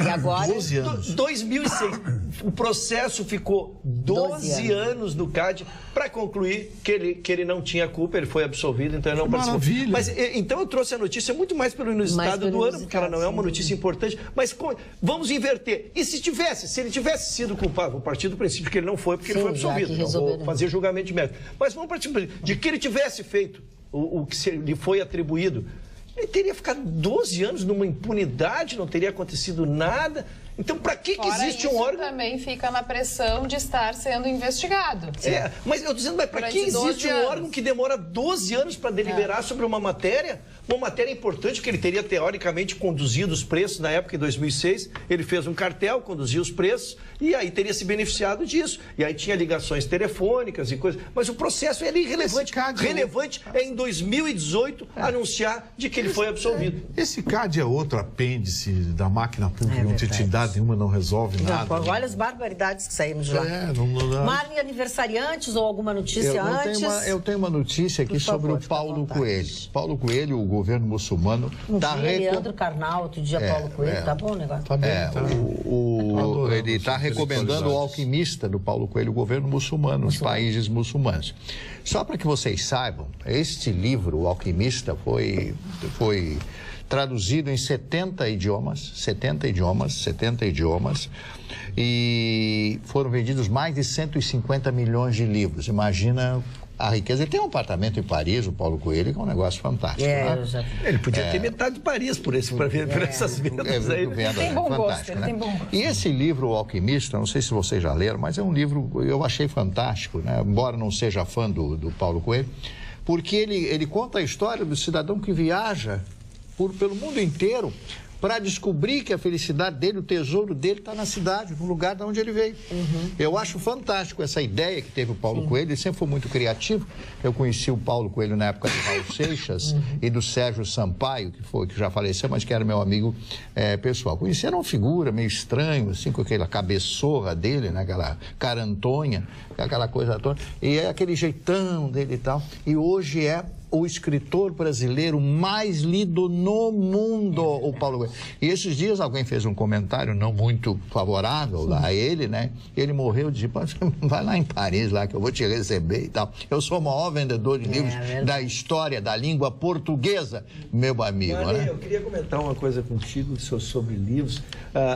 E agora? 12 anos. 2006. O processo ficou 12 anos no CAD para concluir que ele não tinha culpa, ele foi absolvido, então ele não participou. Maravilha. Mas então eu trouxe a notícia muito mais pelo inusitado do ano, porque ela não é uma notícia importante. Mas vamos inverter. E se ele tivesse sido culpado, vou partir do princípio que ele não foi, porque ele foi absolvido. Não vou fazer julgamento de mérito. Mas vamos partir de que ele tivesse feito o que lhe foi atribuído. Ele teria ficado 12 anos numa impunidade, não teria acontecido nada. Então, para que existe um órgão... também fica na pressão de estar sendo investigado. Mas eu estou dizendo, para que existe um órgão que demora 12 anos para deliberar sobre uma matéria importante, que ele teria, teoricamente, conduzido os preços na época, em 2006. Ele fez um cartel, conduziu os preços, e aí teria se beneficiado disso. E aí tinha ligações telefônicas e coisas. Mas o processo era irrelevante. Relevante é, em 2018, anunciar de que ele foi absolvido. Esse CAD é outro apêndice da máquina pública, não tem entidade nenhuma, não resolve nada. Olha as barbaridades que saíram de lá. Não. Marley, aniversariantes ou alguma notícia antes? Eu tenho uma notícia aqui sobre o Paulo Coelho. Paulo Coelho, o governo muçulmano... Leandro Carnal, outro dia Paulo Coelho, tá bom o negócio? Tá bem, ele está recomendando o alquimista do Paulo Coelho, o governo muçulmano, os países muçulmanos. Só para que vocês saibam, este livro, O Alquimista, foi traduzido em 70 idiomas, e foram vendidos mais de 150 milhões de livros. Imagina a riqueza. Ele tem um apartamento em Paris, o Paulo Coelho, que é um negócio fantástico. Ele podia ter metade de Paris por essas vendas aí. Tem bom gosto, ele tem bom gosto. E esse livro, O Alquimista, não sei se vocês já leram, mas é um livro, eu achei fantástico, né? Embora não seja fã do Paulo Coelho, porque ele conta a história do cidadão que viaja pelo mundo inteiro para descobrir que a felicidade dele, o tesouro dele está na cidade, no lugar de onde ele veio. Eu acho fantástico essa ideia que teve o Paulo Coelho, ele sempre foi muito criativo. Eu conheci o Paulo Coelho na época do Raul Seixas e do Sérgio Sampaio, que já faleceu, mas que era meu amigo pessoal. Conheci, era uma figura meio estranha, assim, com aquela cabeçorra dele, né, aquela carantonha, aquela coisa toda, e é aquele jeitão dele e tal. E hoje é o escritor brasileiro mais lido no mundo, o Paulo Coelho. E esses dias alguém fez um comentário não muito favorável a ele, né? Ele morreu de vai lá em Paris, lá que eu vou te receber e tal. Eu sou o maior vendedor de livros da história da língua portuguesa, meu amigo. Maria, eu queria comentar uma coisa contigo sobre livros.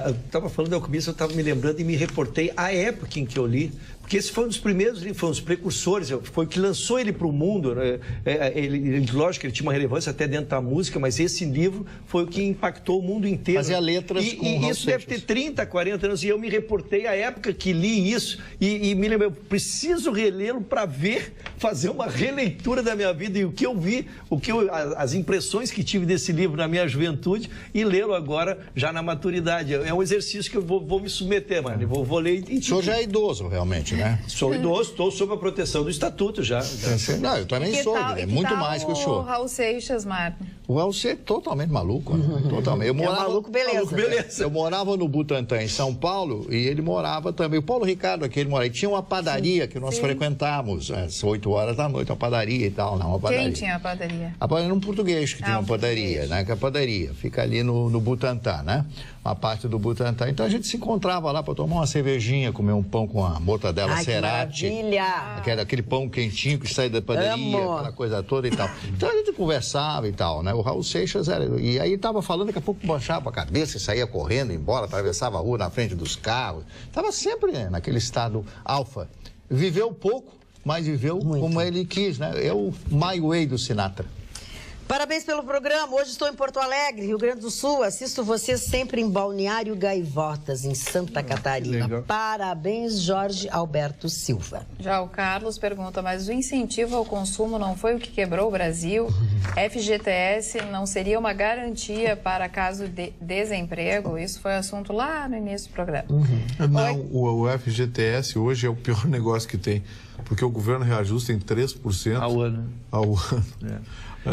Eu estava falando ao começo, eu estava me lembrando e me reportei à época em que eu li, porque esse foi um dos primeiros livros, foi um dos precursores, foi o que lançou ele para o mundo. Né? Lógico que ele tinha uma relevância até dentro da música, mas esse livro foi o que impactou o mundo inteiro. Fazia letras com E isso deve ter 30, 40 anos, e eu me reportei à época que li isso, e me lembrei, eu preciso relê-lo para fazer uma releitura da minha vida, e o que eu vi, as impressões que tive desse livro na minha juventude, e lê-lo agora já na maturidade. É um exercício que eu vou me submeter, mano. Vou ler e... O senhor já é idoso, realmente, né? Sou idoso, estou sob a proteção do estatuto já. Não, eu também sou, é muito mais que o senhor. O Raul Seixas, Marco. O Raul Seixas é totalmente maluco, né? Totalmente. Maluco, beleza. Eu morava no Butantã, em São Paulo, e ele morava também. O Paulo Ricardo aqui, ele morava. E tinha uma padaria que nós frequentávamos, às 8 horas da noite, uma padaria e tal, não, uma padaria. Quem tinha a padaria? A padaria era um português que tinha uma padaria, né? Que a padaria fica ali no Butantã, né? Uma parte do Butantã. Então a gente se encontrava lá para tomar uma cervejinha, comer um pão com a mortadela cerati. Aquele pão quentinho que sai da padaria, aquela coisa toda e tal. Então a gente conversava e tal, né? O Raul Seixas era... E aí estava falando, daqui a pouco baixava a cabeça e saía correndo embora, atravessava a rua na frente dos carros. Estava sempre, né, naquele estado alfa. Viveu pouco, mas viveu muito, como ele quis, né? É o My Way do Sinatra. Parabéns pelo programa. Hoje estou em Porto Alegre, Rio Grande do Sul. Assisto você sempre em Balneário Gaivotas, em Santa Catarina. Legal. Parabéns, Jorge Alberto Silva. Já o Carlos pergunta, mas o incentivo ao consumo não foi o que quebrou o Brasil? FGTS não seria uma garantia para caso de desemprego? Isso foi assunto lá no início do programa. Não, o FGTS hoje é o pior negócio que tem, porque o governo reajusta em 3% ao ano.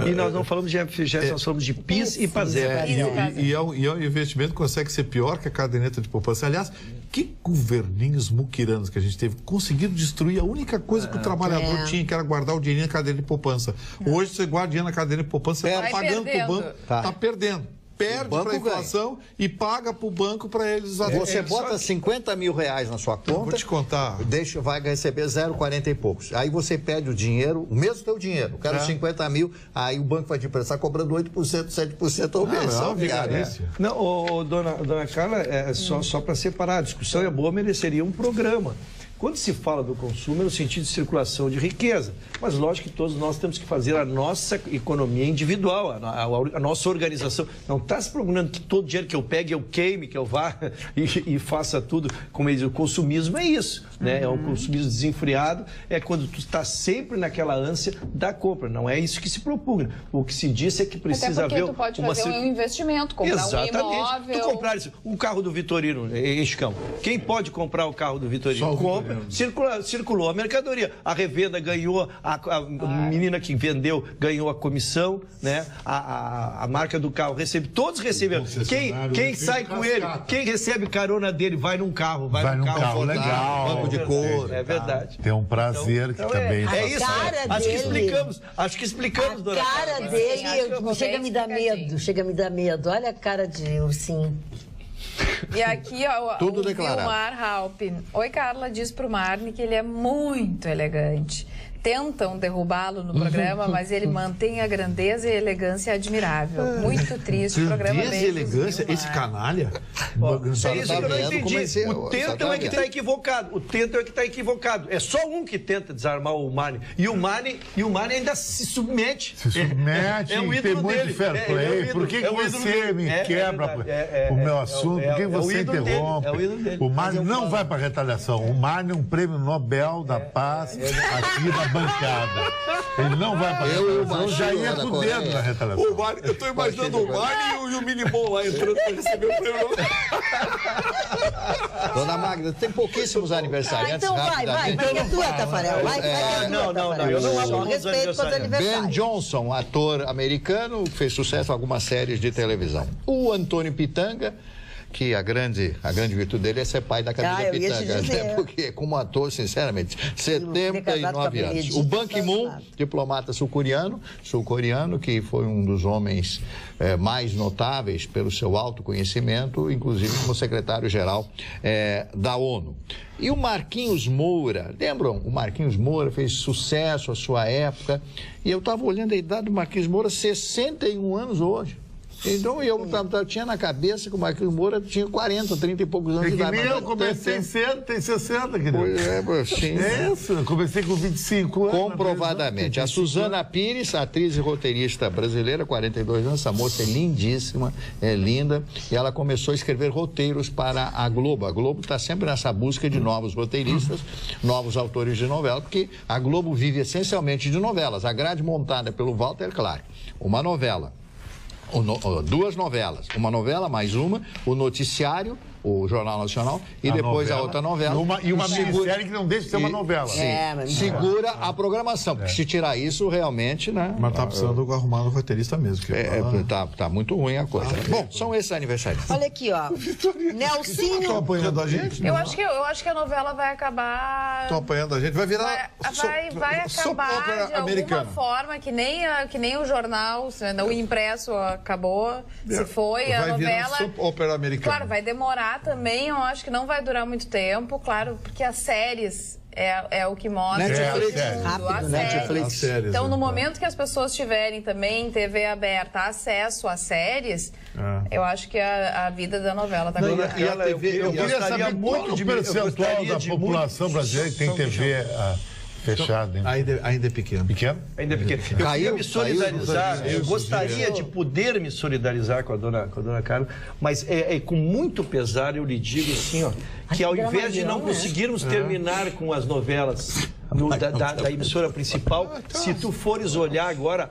E nós não falamos de FGTS, nós falamos de PIS e PASEP. E é um investimento que consegue ser pior que a caderneta de poupança. Aliás, que governinhos muquiranos que a gente teve, conseguiram destruir a única coisa que o trabalhador tinha, que era guardar o dinheirinho na caderneta de poupança. Hoje você guarda dinheiro na caderneta de poupança, você está pagando para o banco, está perdendo. Perde para a inflação e paga para o banco para eles... Você bota 50 mil reais na sua conta... Vou te contar. Vai receber 0,40 e poucos. Aí você pede o dinheiro, o mesmo teu dinheiro. Quero 50 mil, aí o banco vai te prestar cobrando 8%, 7% ao mês. Não, dona Carla, só para separar, a discussão é boa, mereceria um programa. Quando se fala do consumo é no sentido de circulação de riqueza, mas lógico que todos nós temos que fazer a nossa economia individual, a nossa organização. Não está se procurando que todo dinheiro que eu pegue, eu queime, que eu vá e faça tudo. Como eles dizem, o consumismo é isso, né? É um consumismo desenfreado, é quando tu está sempre naquela ânsia da compra. Não é isso que se propugna. O que se diz é que precisa haver... Até porque tu pode fazer um investimento, comprar um imóvel... Tu comprar um carro do Vitorino, em Chicão. Quem pode comprar o carro do Vitorino? Compra. Circulou a mercadoria. A revenda ganhou, a menina que vendeu ganhou a comissão, né? A marca do carro recebe, todos receberam. Quem sai com ele, quem recebe carona dele, vai num carro legal, banco de couro. É verdade. Tem um prazer que também... É isso, acho que explicamos, dona Carla. A cara dele chega a me dar medo, olha a cara de ursinho. E aqui, ó, tudo o declarado. Vilmar Halpin. Oi, Carla, diz pro Marne que ele é muito elegante. Tentam derrubá-lo no programa, mas ele mantém a grandeza e a elegância admirável. Muito triste o programa dele. Grandeza e elegância? Esse canalha? É isso que eu não entendi. O Tentam é que está equivocado. O Tentam é que está equivocado. É só um que tenta desarmar o Marne. E o Marne ainda se submete. Se submete, é o ídolo tem muito dele. fair play. Por que você me quebra o meu assunto? Por que você interrompe? O Marne não vai para retaliação. O Marne é um prêmio Nobel da Paz aqui da bancada. Ele não vai para retaliação. Eu já ia com o dedo na retaliação. Eu estou imaginando o Marne e o Minimum lá entrando para receber o prêmio. Dona Magda, tem pouquíssimos aniversariantes. Então vai que é tua, Tafarel. Não, eu não abro respeito com os aniversários. Ben Johnson, ator americano, fez sucesso em algumas séries de televisão. O Antônio Pitanga, que a grande virtude dele é ser pai da Camila Pitanga, né? Porque como ator, sinceramente, 79 anos. O Ban Ki-moon, diplomata sul-coreano, que foi um dos homens mais notáveis pelo seu autoconhecimento, inclusive como secretário-geral da ONU. E o Marquinhos Moura, lembram? O Marquinhos Moura fez sucesso à sua época, e eu estava olhando a idade do Marquinhos Moura, 61 anos hoje. Então eu tinha na cabeça que o Marquinhos Moura tinha 40, 30 e poucos anos de idade. Eu comecei cedo, tem 60, querido. Sim. É isso, eu comecei com 25 anos. Comprovadamente. A Suzana Pires, atriz e roteirista brasileira, 42 anos, essa moça é lindíssima, é linda, e ela começou a escrever roteiros para a Globo. A Globo está sempre nessa busca de novos roteiristas, novos autores de novela, porque a Globo vive essencialmente de novelas. A grade montada pelo Walter Clark, uma novela. Duas novelas, uma novela mais uma, o noticiário, o Jornal Nacional, e depois a outra novela. E uma minissérie que não deixa de ser uma novela. Segura a programação, porque se tirar isso, realmente, né? Mas tá precisando arrumar um roteirista mesmo. Tá muito ruim a coisa. Bom, são esses aniversários. Olha aqui, ó. Nelsinho. Estão apanhando a gente? Eu acho que a novela vai acabar... Estão apanhando a gente. Vai virar... Vai acabar de alguma forma, que nem o jornal, o impresso acabou, se foi, a novela... Vai virar ópera americana. Claro, vai demorar também, eu acho que não vai durar muito tempo, claro, porque as séries é o que mostra Netflix. Então, no momento que as pessoas tiverem também TV aberta, acesso às séries, eu acho que a vida da novela está ganhando. Eu queria saber muito de percentual da população brasileira que tem TV fechada. Ainda é pequeno. Ainda é pequeno. Eu queria me solidarizar, eu gostaria de poder me solidarizar com a dona Carla, mas com muito pesar eu lhe digo assim, ó, que ao invés de não conseguirmos terminar com as novelas da emissora principal, se tu fores olhar agora,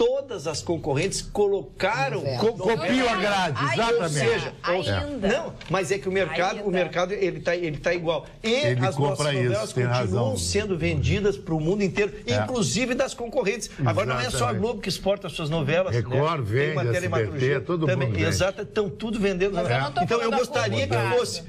todas as concorrentes colocaram... Copiam a grade, exatamente. Ou seja, ainda. Não, mas é que o mercado ele tá igual. E ele as nossas novelas continuam sendo vendidas para o mundo inteiro, inclusive das concorrentes. Agora não é só a Globo que exporta as suas novelas. Record vende, SBT, todo mundo vende. Exato, estão tudo vendendo. Então eu gostaria que fosse.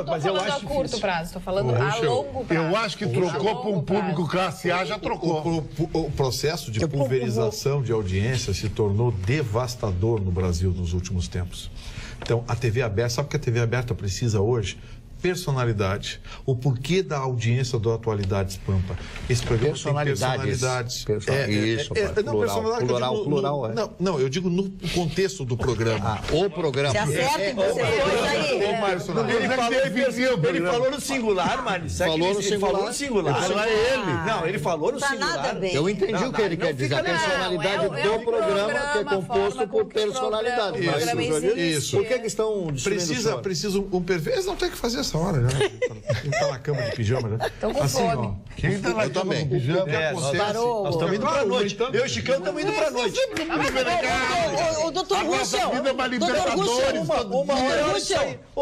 Mas eu acho a curto prazo, estou falando a longo prazo. Eu acho que trocou para um público classe A, já trocou. O processo de pulverização de audiência se tornou devastador no Brasil nos últimos tempos. Então, a TV aberta, sabe o que a TV aberta precisa hoje? Personalidade. O porquê da audiência do Atualidades Pampa. Esse programa tem personalidades. Isso, plural. Não, eu digo no contexto do programa. O programa. Se acerta, você Ele falou no singular, Mari. Falou no singular. Não é ele. Não, ele falou no singular. Nada bem. Eu entendi o que ele quer dizer. A personalidade do programa que é composto por personalidade. Isso. Por que estão Precisa um perfil. Eles não têm que fazer essa hora, né? Quem tá na cama de pijama, né? Estão com fome. Quem tá na cama de pijama? Nós estamos indo pra noite. Eu e o Chicão estamos indo pra noite. O doutor Russell,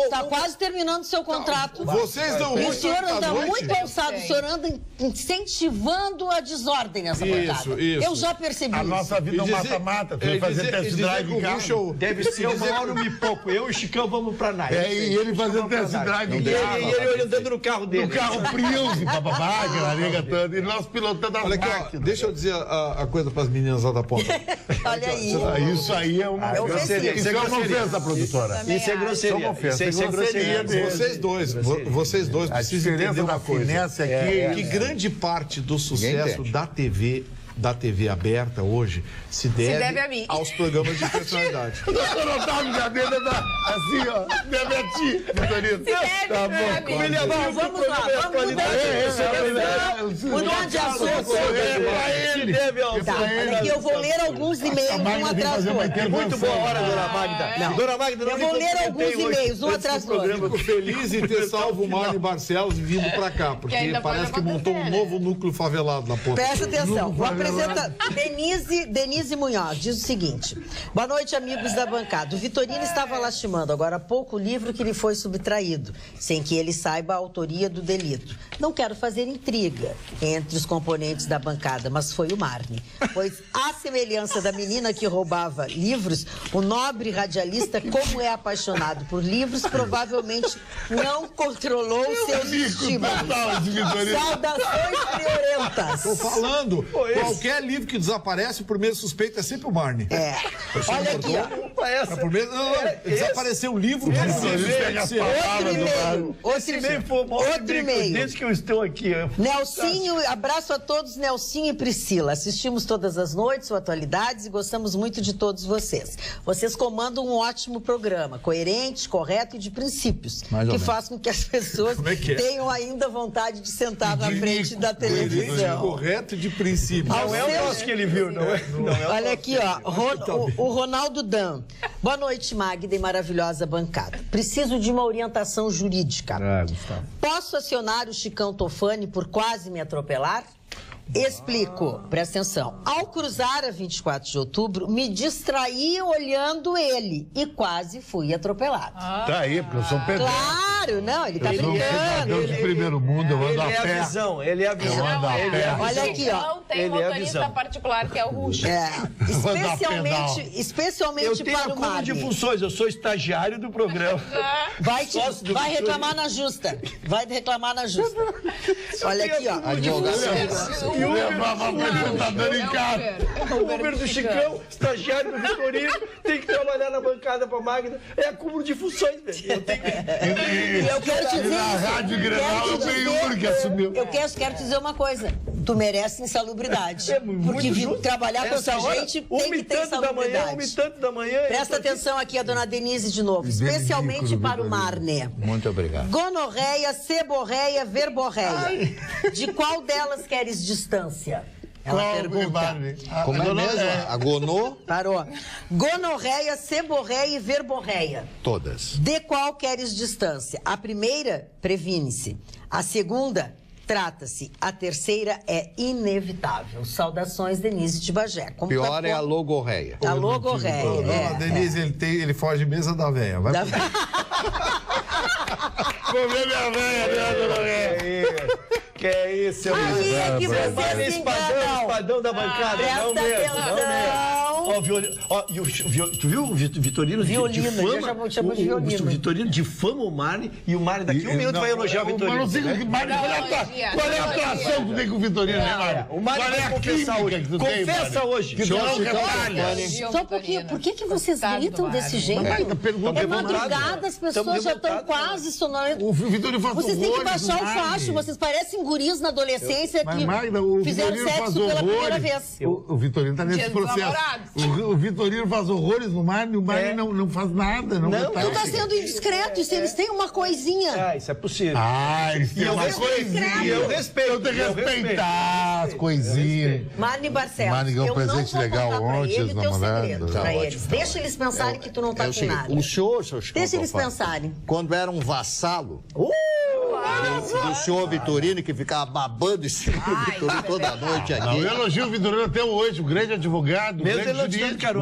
está quase terminando o seu contrato. Vocês não... E o senhor anda muito alçado, o senhor anda incentivando a desordem nessa bancada. Eu já percebi isso. A nossa vida é um mata-mata. Tu vai fazer test drive em casa. Deve ser uma hora e pouco. Eu e o Chicão vamos pra night. E ele fazendo test drive em casa. E ele andando no carro dele. No carro Prius, papapá, aquela nega toda. E nós pilotando as máquinas. Deixa eu dizer a coisa para as meninas lá da ponta. Olha aí. Isso aí é uma grosseria. Isso é uma ofensa, produtora. Isso é grosseria. Isso é grosseria. Vocês dois precisam entender uma coisa. Que grande parte do sucesso da TV aberta hoje se deve a mim. aos programas de personalidade. O doutor Otávio Gabeira tá assim, ó. Deve a ti, Vitorino. Tá bom. Vamos lá, vamos mudar de assunto. Olha aqui, eu vou ler alguns e-mails, um atrás do outro. Muito boa hora, dona Magda. Dona Magda, eu vou ler alguns e-mails, um atrás do outro. Fico feliz em ter salvo o Marne Barcelos vindo pra cá, porque parece que montou um novo núcleo favelado na ponta. Presta atenção, vou apresentar. Denise Munhoz diz o seguinte: boa noite, amigos da bancada. O Vitorino estava lastimando agora há pouco o livro que lhe foi subtraído, sem que ele saiba a autoria do delito. Não quero fazer intriga entre os componentes da bancada, mas foi o Marne. Pois, à semelhança da menina que roubava livros, o nobre radialista, como é apaixonado por livros, provavelmente não controlou seus estímulos. Saudações priorentas. Estou falando, qualquer livro que desaparece, o primeiro suspeito é sempre o Marne. Olha aqui, ó. Desapareceu o livro. Outro e-mail. Desde que eu estou aqui. Nelsinho, abraço a todos, Nelsinho e Priscila. Assistimos todas as noites o Atualidades e gostamos muito de todos vocês. Vocês comandam um ótimo programa, coerente, correto e de princípios, que faz com que as pessoas tenham ainda vontade de sentar na frente da televisão. Correto e de princípios. Não é o nosso que ele viu, não é? Olha aqui, ó, o Ronaldo Dan. Boa noite, Magda e maravilhosa bancada. Preciso de uma orientação jurídica. Gustavo. Posso acionar o Chicão Tofani por quase me atropelar? Explico, presta atenção. Ao cruzar a 24 de outubro, me distraí olhando ele e quase fui atropelado. Tá aí, porque eu sou um pedreiro. Claro, não, ele tá Eu sou um cidadão de primeiro mundo, eu ando a pé. Ele é a visão. Eu ando a pé. Olha aqui, ó. Não tem motorista particular que é o Ruxa. Especialmente para o Marne. Eu tenho de funções, eu sou estagiário do programa. Vai reclamar na justa. Vai reclamar na justa. Olha aqui, ó. E o levava apresentador em casa. O Uber do Chicão, estagiário do Vitorino, tem que trabalhar na bancada pra Magda. É acúmulo de funções, velho. Eu quero te dizer na Rádio Grenal eu tenho um que assumiu. Eu quero te dizer uma coisa. Tu merece insalubridade. Porque trabalhar com essa gente tem que ter insalubridade. Da manhã. Presta atenção aqui, a dona Denise de novo. Especialmente para o Marne. Muito obrigado. Gonorreia, seborreia, verborreia. De qual delas queres distância? Ela pergunta. Como é mesmo? A gonô? Parou. Gonorreia, seborreia e verborreia. Todas. De qual queres distância? A primeira, previne-se. A segunda, Trata-se. A terceira é inevitável. Saudações, Denise de Bagé. Pior é a logorreia. A logorreia. Denise, ele foge mesa da véia. Vai comer minha véia, Que é isso, seu Aí é que você se enganam. Espadão da bancada, não mesmo, não mesmo. Tu viu o Vitorino? Violino, difama, eu chamo de violino. O Vitorino difama o Marne e o Marne daqui a um minuto vai elogiar o Vitorino. Mas não sei qual é a atuação que tu tem com o Vitorino, né, Marne? O Marne vai confessar hoje. Confessa hoje. Que não retalha. Só um pouquinho, por que vocês gritam desse jeito? É madrugada, as pessoas já estão quase sonolentas. O Vitorino faz Vocês têm que baixar o facho, vocês parecem guris na adolescência que fizeram sexo pela primeira vez. O Vitorino está nesse processo. O Vitorino faz horrores no Marne e o Marne não faz nada. Não está sendo indiscreto, se eles têm uma coisinha. Isso é possível. Eles têm uma coisinha. Eu respeito. Eu tenho que respeitar as coisinhas. Marne Barcelos, Marne ganhou um presente legal ontem, os namorados. Pra eles. Deixa eles pensarem que tu não tá com nada. O senhor deixa eles pensarem. Quando era um vassalo do senhor Vitorino, que ficava babando em cima do Vitorino toda noite aqui. Eu elogio o Vitorino até hoje, o grande advogado,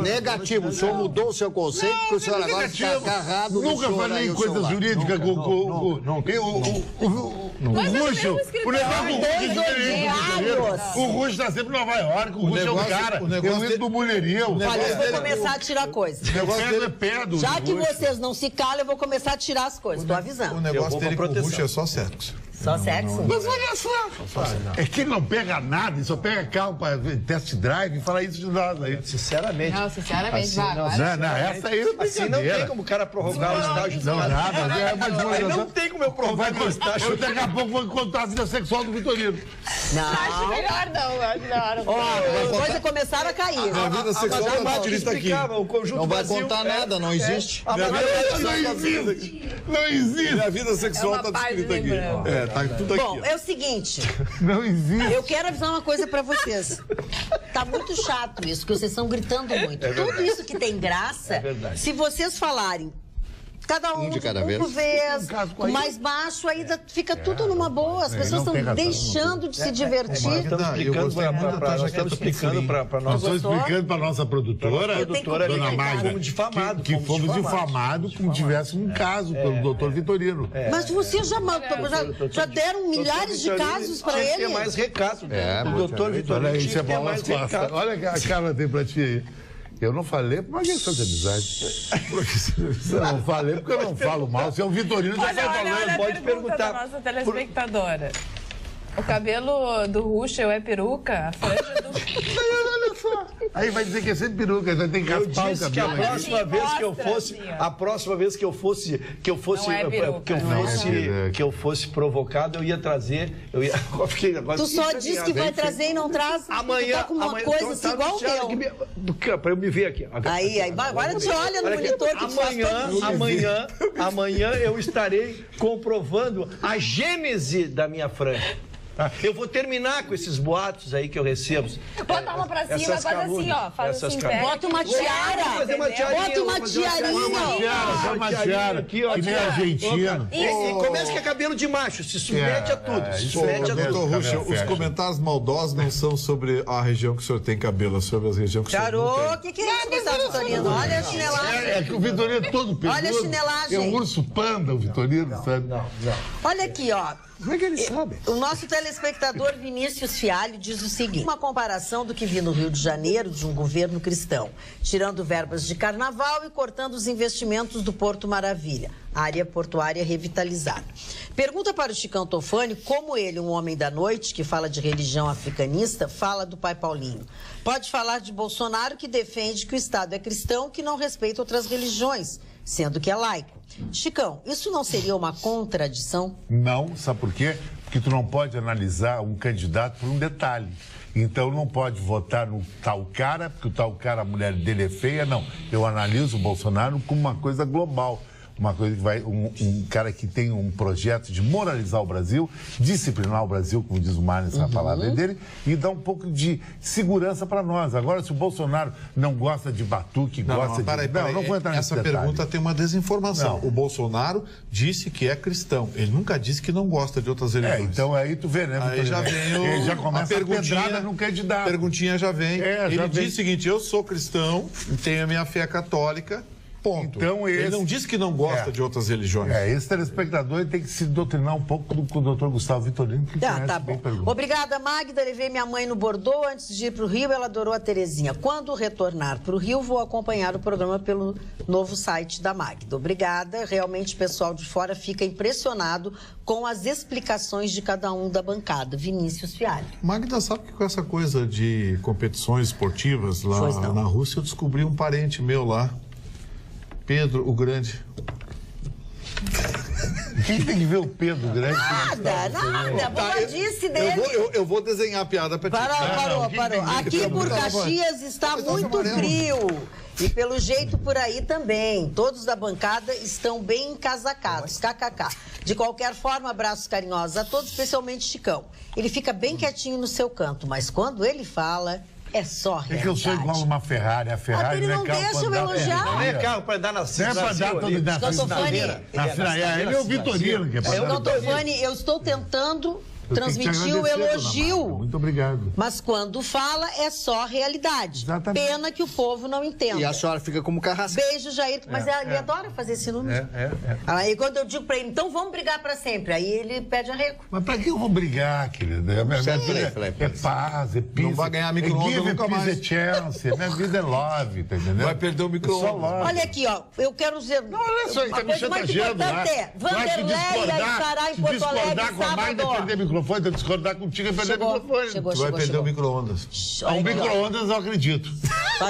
Negativo, o senhor mudou o seu conceito, porque o senhor agora está agarrado no Nunca falei em coisas jurídicas com o Ruxo. O negócio do o Ruxo está sempre em Nova York, o Ruxo é o cara. Eu entro do mulherio. Olha, eu vou começar a tirar coisas. Já que vocês não se calam, eu vou começar a tirar as coisas. Estou avisando. O negócio dele com o Ruxo é só sexo. Só sexo? Mas olha só, é que ele não pega nada, ele só pega carro para test drive e fala isso de nós aí. Sinceramente. Não, sinceramente, assim, não, essa aí é assim não tem como o cara prorrogar o estágio. Não, nada. Aí não tem como eu prorrogar o estágio. Daqui a pouco vou contar a vida sexual do Vitorino. Não. Acho melhor não, acho melhor. Ó, as coisas começaram a cair. A vida sexual tá descrita aqui. Não vai contar nada, não existe. Não existe. A vida sexual tá descrita aqui. Tá tudo aqui. Bom, é o seguinte. Não existe. Eu quero avisar uma coisa pra vocês. Tá muito chato isso, que vocês estão gritando muito. Tudo isso que tem graça, se vocês falarem cada um de cada vez, mais baixo, aí fica tudo numa boa. As pessoas estão deixando de se divertir. Nós estamos explicando para nós. Nós estamos explicando para nossa produtora, Dona Magda, que fomos difamados como tivesse um caso pelo doutor Vitorino. Mas vocês já deram milhares de casos para ele. Tinha mais recado. O doutor Vitorino tinha mais recado. Olha a cara tem para ti aí. Eu não falei por uma questão de amizade. Eu não falei porque eu não falo mal. Se é o Vitorino, já está falando. Pode perguntar. Da nossa telespectadora. O cabelo do Ruxo é peruca? A franja do... Olha só. Aí vai dizer que é sempre peruca, já tem que raspar o cabelo. A próxima vez que eu fosse provocado, eu ia trazer. Tu só disse que vai trazer e não traz. Amanhã. Tá com uma coisa assim igual o teu. Para eu me ver aqui. Agora te olha no monitor que amanhã eu estarei comprovando a gênese da minha franja. Eu vou terminar com esses boatos aí que eu recebo. Bota uma pra cima, faz assim, ó. Faz assim, bota uma tiara. Bota uma tiarinha. Uma tiara aqui, ó. Que nem argentina. E começa que é cabelo de macho, se submete a tudo. Se submete a tudo. Doutor Ruxo, os comentários maldosos não são sobre a região que o senhor tem cabelo, é sobre as regiões que o senhor não tem. Garoto, o que é isso, Gustavo Vitorino? Olha a chinelagem. É que o Vitorino é todo peludo. Olha a chinelagem. É um urso panda, o Vitorino, sabe? Não. Olha aqui, ó. Como é que ele sabe? O nosso telespectador Vinícius Fialho diz o seguinte: uma comparação do que vi no Rio de Janeiro de um governo cristão, tirando verbas de carnaval e cortando os investimentos do Porto Maravilha, área portuária revitalizada. Pergunta para o Chicão Tofani como ele, um homem da noite que fala de religião africanista, fala do pai Paulinho. Pode falar de Bolsonaro, que defende que o Estado é cristão, que não respeita outras religiões, sendo que é laico. Chicão, isso não seria uma contradição? Não, sabe por quê? Porque tu não pode analisar um candidato por um detalhe. Então não pode votar no tal cara, porque o tal cara, a mulher dele é feia, não. Eu analiso o Bolsonaro como uma coisa global. uma coisa que vai, um cara que tem um projeto de moralizar o Brasil, disciplinar o Brasil, como diz o Marnes, essa palavra dele, e dar um pouco de segurança para nós. Agora, se o Bolsonaro não gosta de batuque, gosta de... Não vou entrar nesse detalhe. Essa pergunta tem uma desinformação. Não. O Bolsonaro disse que é cristão. Ele nunca disse que não gosta de outras religiões. Então aí tu vê, né? Aí já vem ele já começa a pedrada no candidato. A perguntinha já vem. Ele diz o seguinte, eu sou cristão, tenho a minha fé católica, ponto. Então, ele não disse que não gosta de outras religiões. Esse telespectador tem que se doutrinar um pouco com o doutor Gustavo Vitorino, que tá bom. Obrigada, Magda. Levei minha mãe no Bordeaux antes de ir para o Rio, ela adorou a Terezinha. Quando retornar para o Rio, vou acompanhar o programa pelo novo site da Magda. Obrigada. Realmente o pessoal de fora fica impressionado com as explicações de cada um da bancada. Vinícius Fialho. Magda, sabe que com essa coisa de competições esportivas lá na Rússia, eu descobri um parente meu lá, Pedro o Grande. Quem tem que ver o Pedro Grande? Nada. Bobadice dele. Eu vou desenhar a piada pra ti. Parou. Aqui por Caxias está muito frio. E pelo jeito por aí também. Todos da bancada estão bem encasacados. KKK. De qualquer forma, abraços carinhosos a todos, especialmente Chicão. Ele fica bem quietinho no seu canto, mas quando ele fala... É só realidade. É que eu sou igual uma Ferrari. A Ferrari ele não deixa eu elogiar. Não é carro para dar na cidade. Não é para dar todo na cidade. Ele é o Vitorino. Cantofani, eu estou tentando transmitir o elogio. Muito obrigado. Mas quando fala, é só realidade. Exatamente. Pena que o povo não entenda. E a senhora fica como carrasca. Beijo, Jair. Mas ele adora fazer esse número. Aí quando eu digo pra ele, então vamos brigar pra sempre. Aí ele pede arrego. Mas pra que eu vou brigar, querida? Minha vida é paz, é pizza. Não vai ganhar micro-ondas nunca mais. É Chelsea. Minha vida é love, tá entendendo? Vai perder o micro-ondas. Olha aqui, ó. Eu quero dizer... Não, olha só, ele tá me chantageando lá. Vanderleia estará em Porto Alegre sábado. Se discordar contigo é perder o microfone. Tu vai perder o micro-ondas. O micro-ondas eu acredito.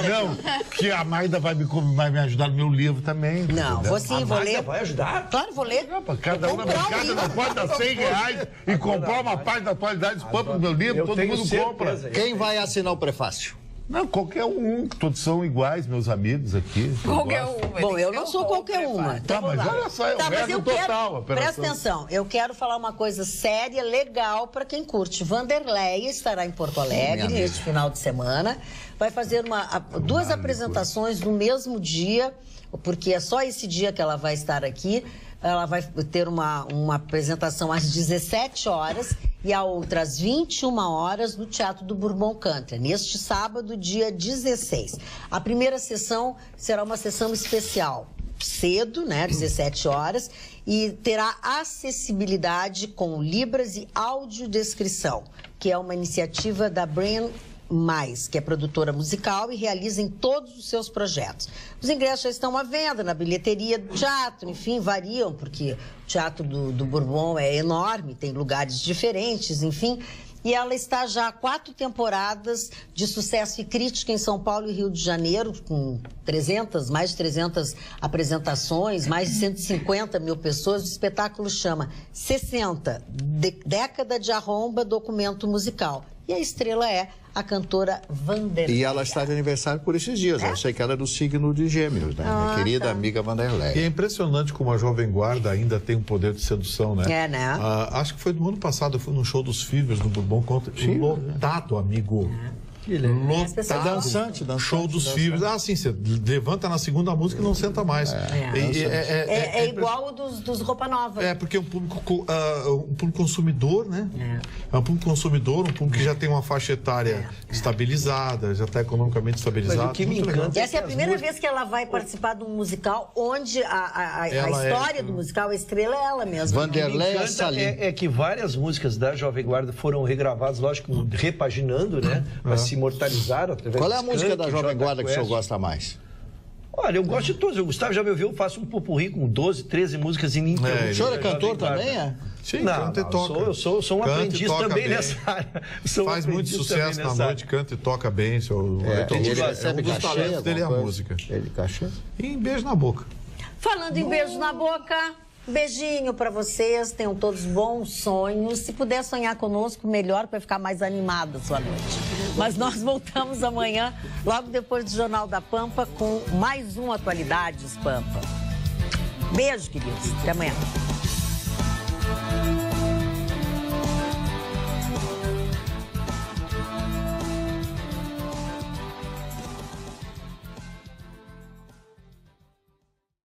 Não, que a Magda vai me ajudar no meu livro também. Não, vou sim, vou ler. Vai ajudar? Claro, vou ler. Cada um na bancada não pode dar R$100 e comprar uma página da atualidade, spam pro meu livro, todo mundo compra. Quem vai assinar o prefácio? Não, qualquer um, todos são iguais, meus amigos aqui. Qualquer um. Bom, eu não sou qualquer uma. Tá, mas olha só, é o resto total. Presta atenção, eu quero falar uma coisa séria, legal para quem curte. Vanderleia estará em Porto Alegre neste final de semana. Vai fazer duas apresentações no mesmo dia, porque é só esse dia que ela vai estar aqui. Ela vai ter uma apresentação às 17 horas e a outra às 21 horas no Teatro do Bourbon Country, neste sábado, dia 16. A primeira sessão será uma sessão especial, cedo, né, 17 horas, e terá acessibilidade com libras e audiodescrição, que é uma iniciativa da Brain Mais, que é produtora musical e realiza em todos os seus projetos. Os ingressos já estão à venda na bilheteria do teatro, enfim, variam, porque o Teatro do Bourbon é enorme, tem lugares diferentes, enfim. E ela está já há 4 temporadas de sucesso e crítica em São Paulo e Rio de Janeiro, com mais de 300 apresentações, mais de 150 mil pessoas. O espetáculo chama 60, Década de Arromba, documento musical. E a estrela é a cantora Vanderleia. E ela está de aniversário por esses dias. Eu sei que ela é do signo de Gêmeos, né? Minha querida amiga Vanderleia. E é impressionante como a Jovem Guarda ainda tem um poder de sedução, né? É, né? Acho que foi no ano passado, eu fui no show dos Fivers no Bourbon Country. Lotado, amigo. Lotado. Dançante. Show dos Fivers. Sim, você levanta na segunda música e não senta mais. É igual o dos Roupa Nova. É, porque é um público consumidor, né? É um público consumidor, um público que já tem uma faixa etária estabilizada, já está economicamente estabilizado. Mas o que me encanta essa é a primeira vez que ela vai participar de um musical onde a história do musical, a estrela é ela mesma. Vanderleia Salim. É que várias músicas da Jovem Guarda foram regravadas, lógico, repaginando, né? Mas se imortalizaram através Qual é a música da Jovem Guarda que o senhor gosta mais? Olha, eu gosto de todas. O Gustavo já me ouviu, eu faço um popurrí com 12, 13 músicas ininterruptas. O senhor é cantor também, é? Sim, canta e toca. Eu sou um aprendiz também nessa área. Faz muito sucesso na noite, canta e toca bem. Ele recebe cachê, dele é a música. Ele cachê? E em beijo na boca. Falando em beijo na boca, beijinho pra vocês, tenham todos bons sonhos. Se puder sonhar conosco, melhor, para ficar mais animada a sua noite. Mas nós voltamos amanhã, logo depois do Jornal da Pampa, com mais um Atualidades Pampa. Beijo, queridos. Até amanhã.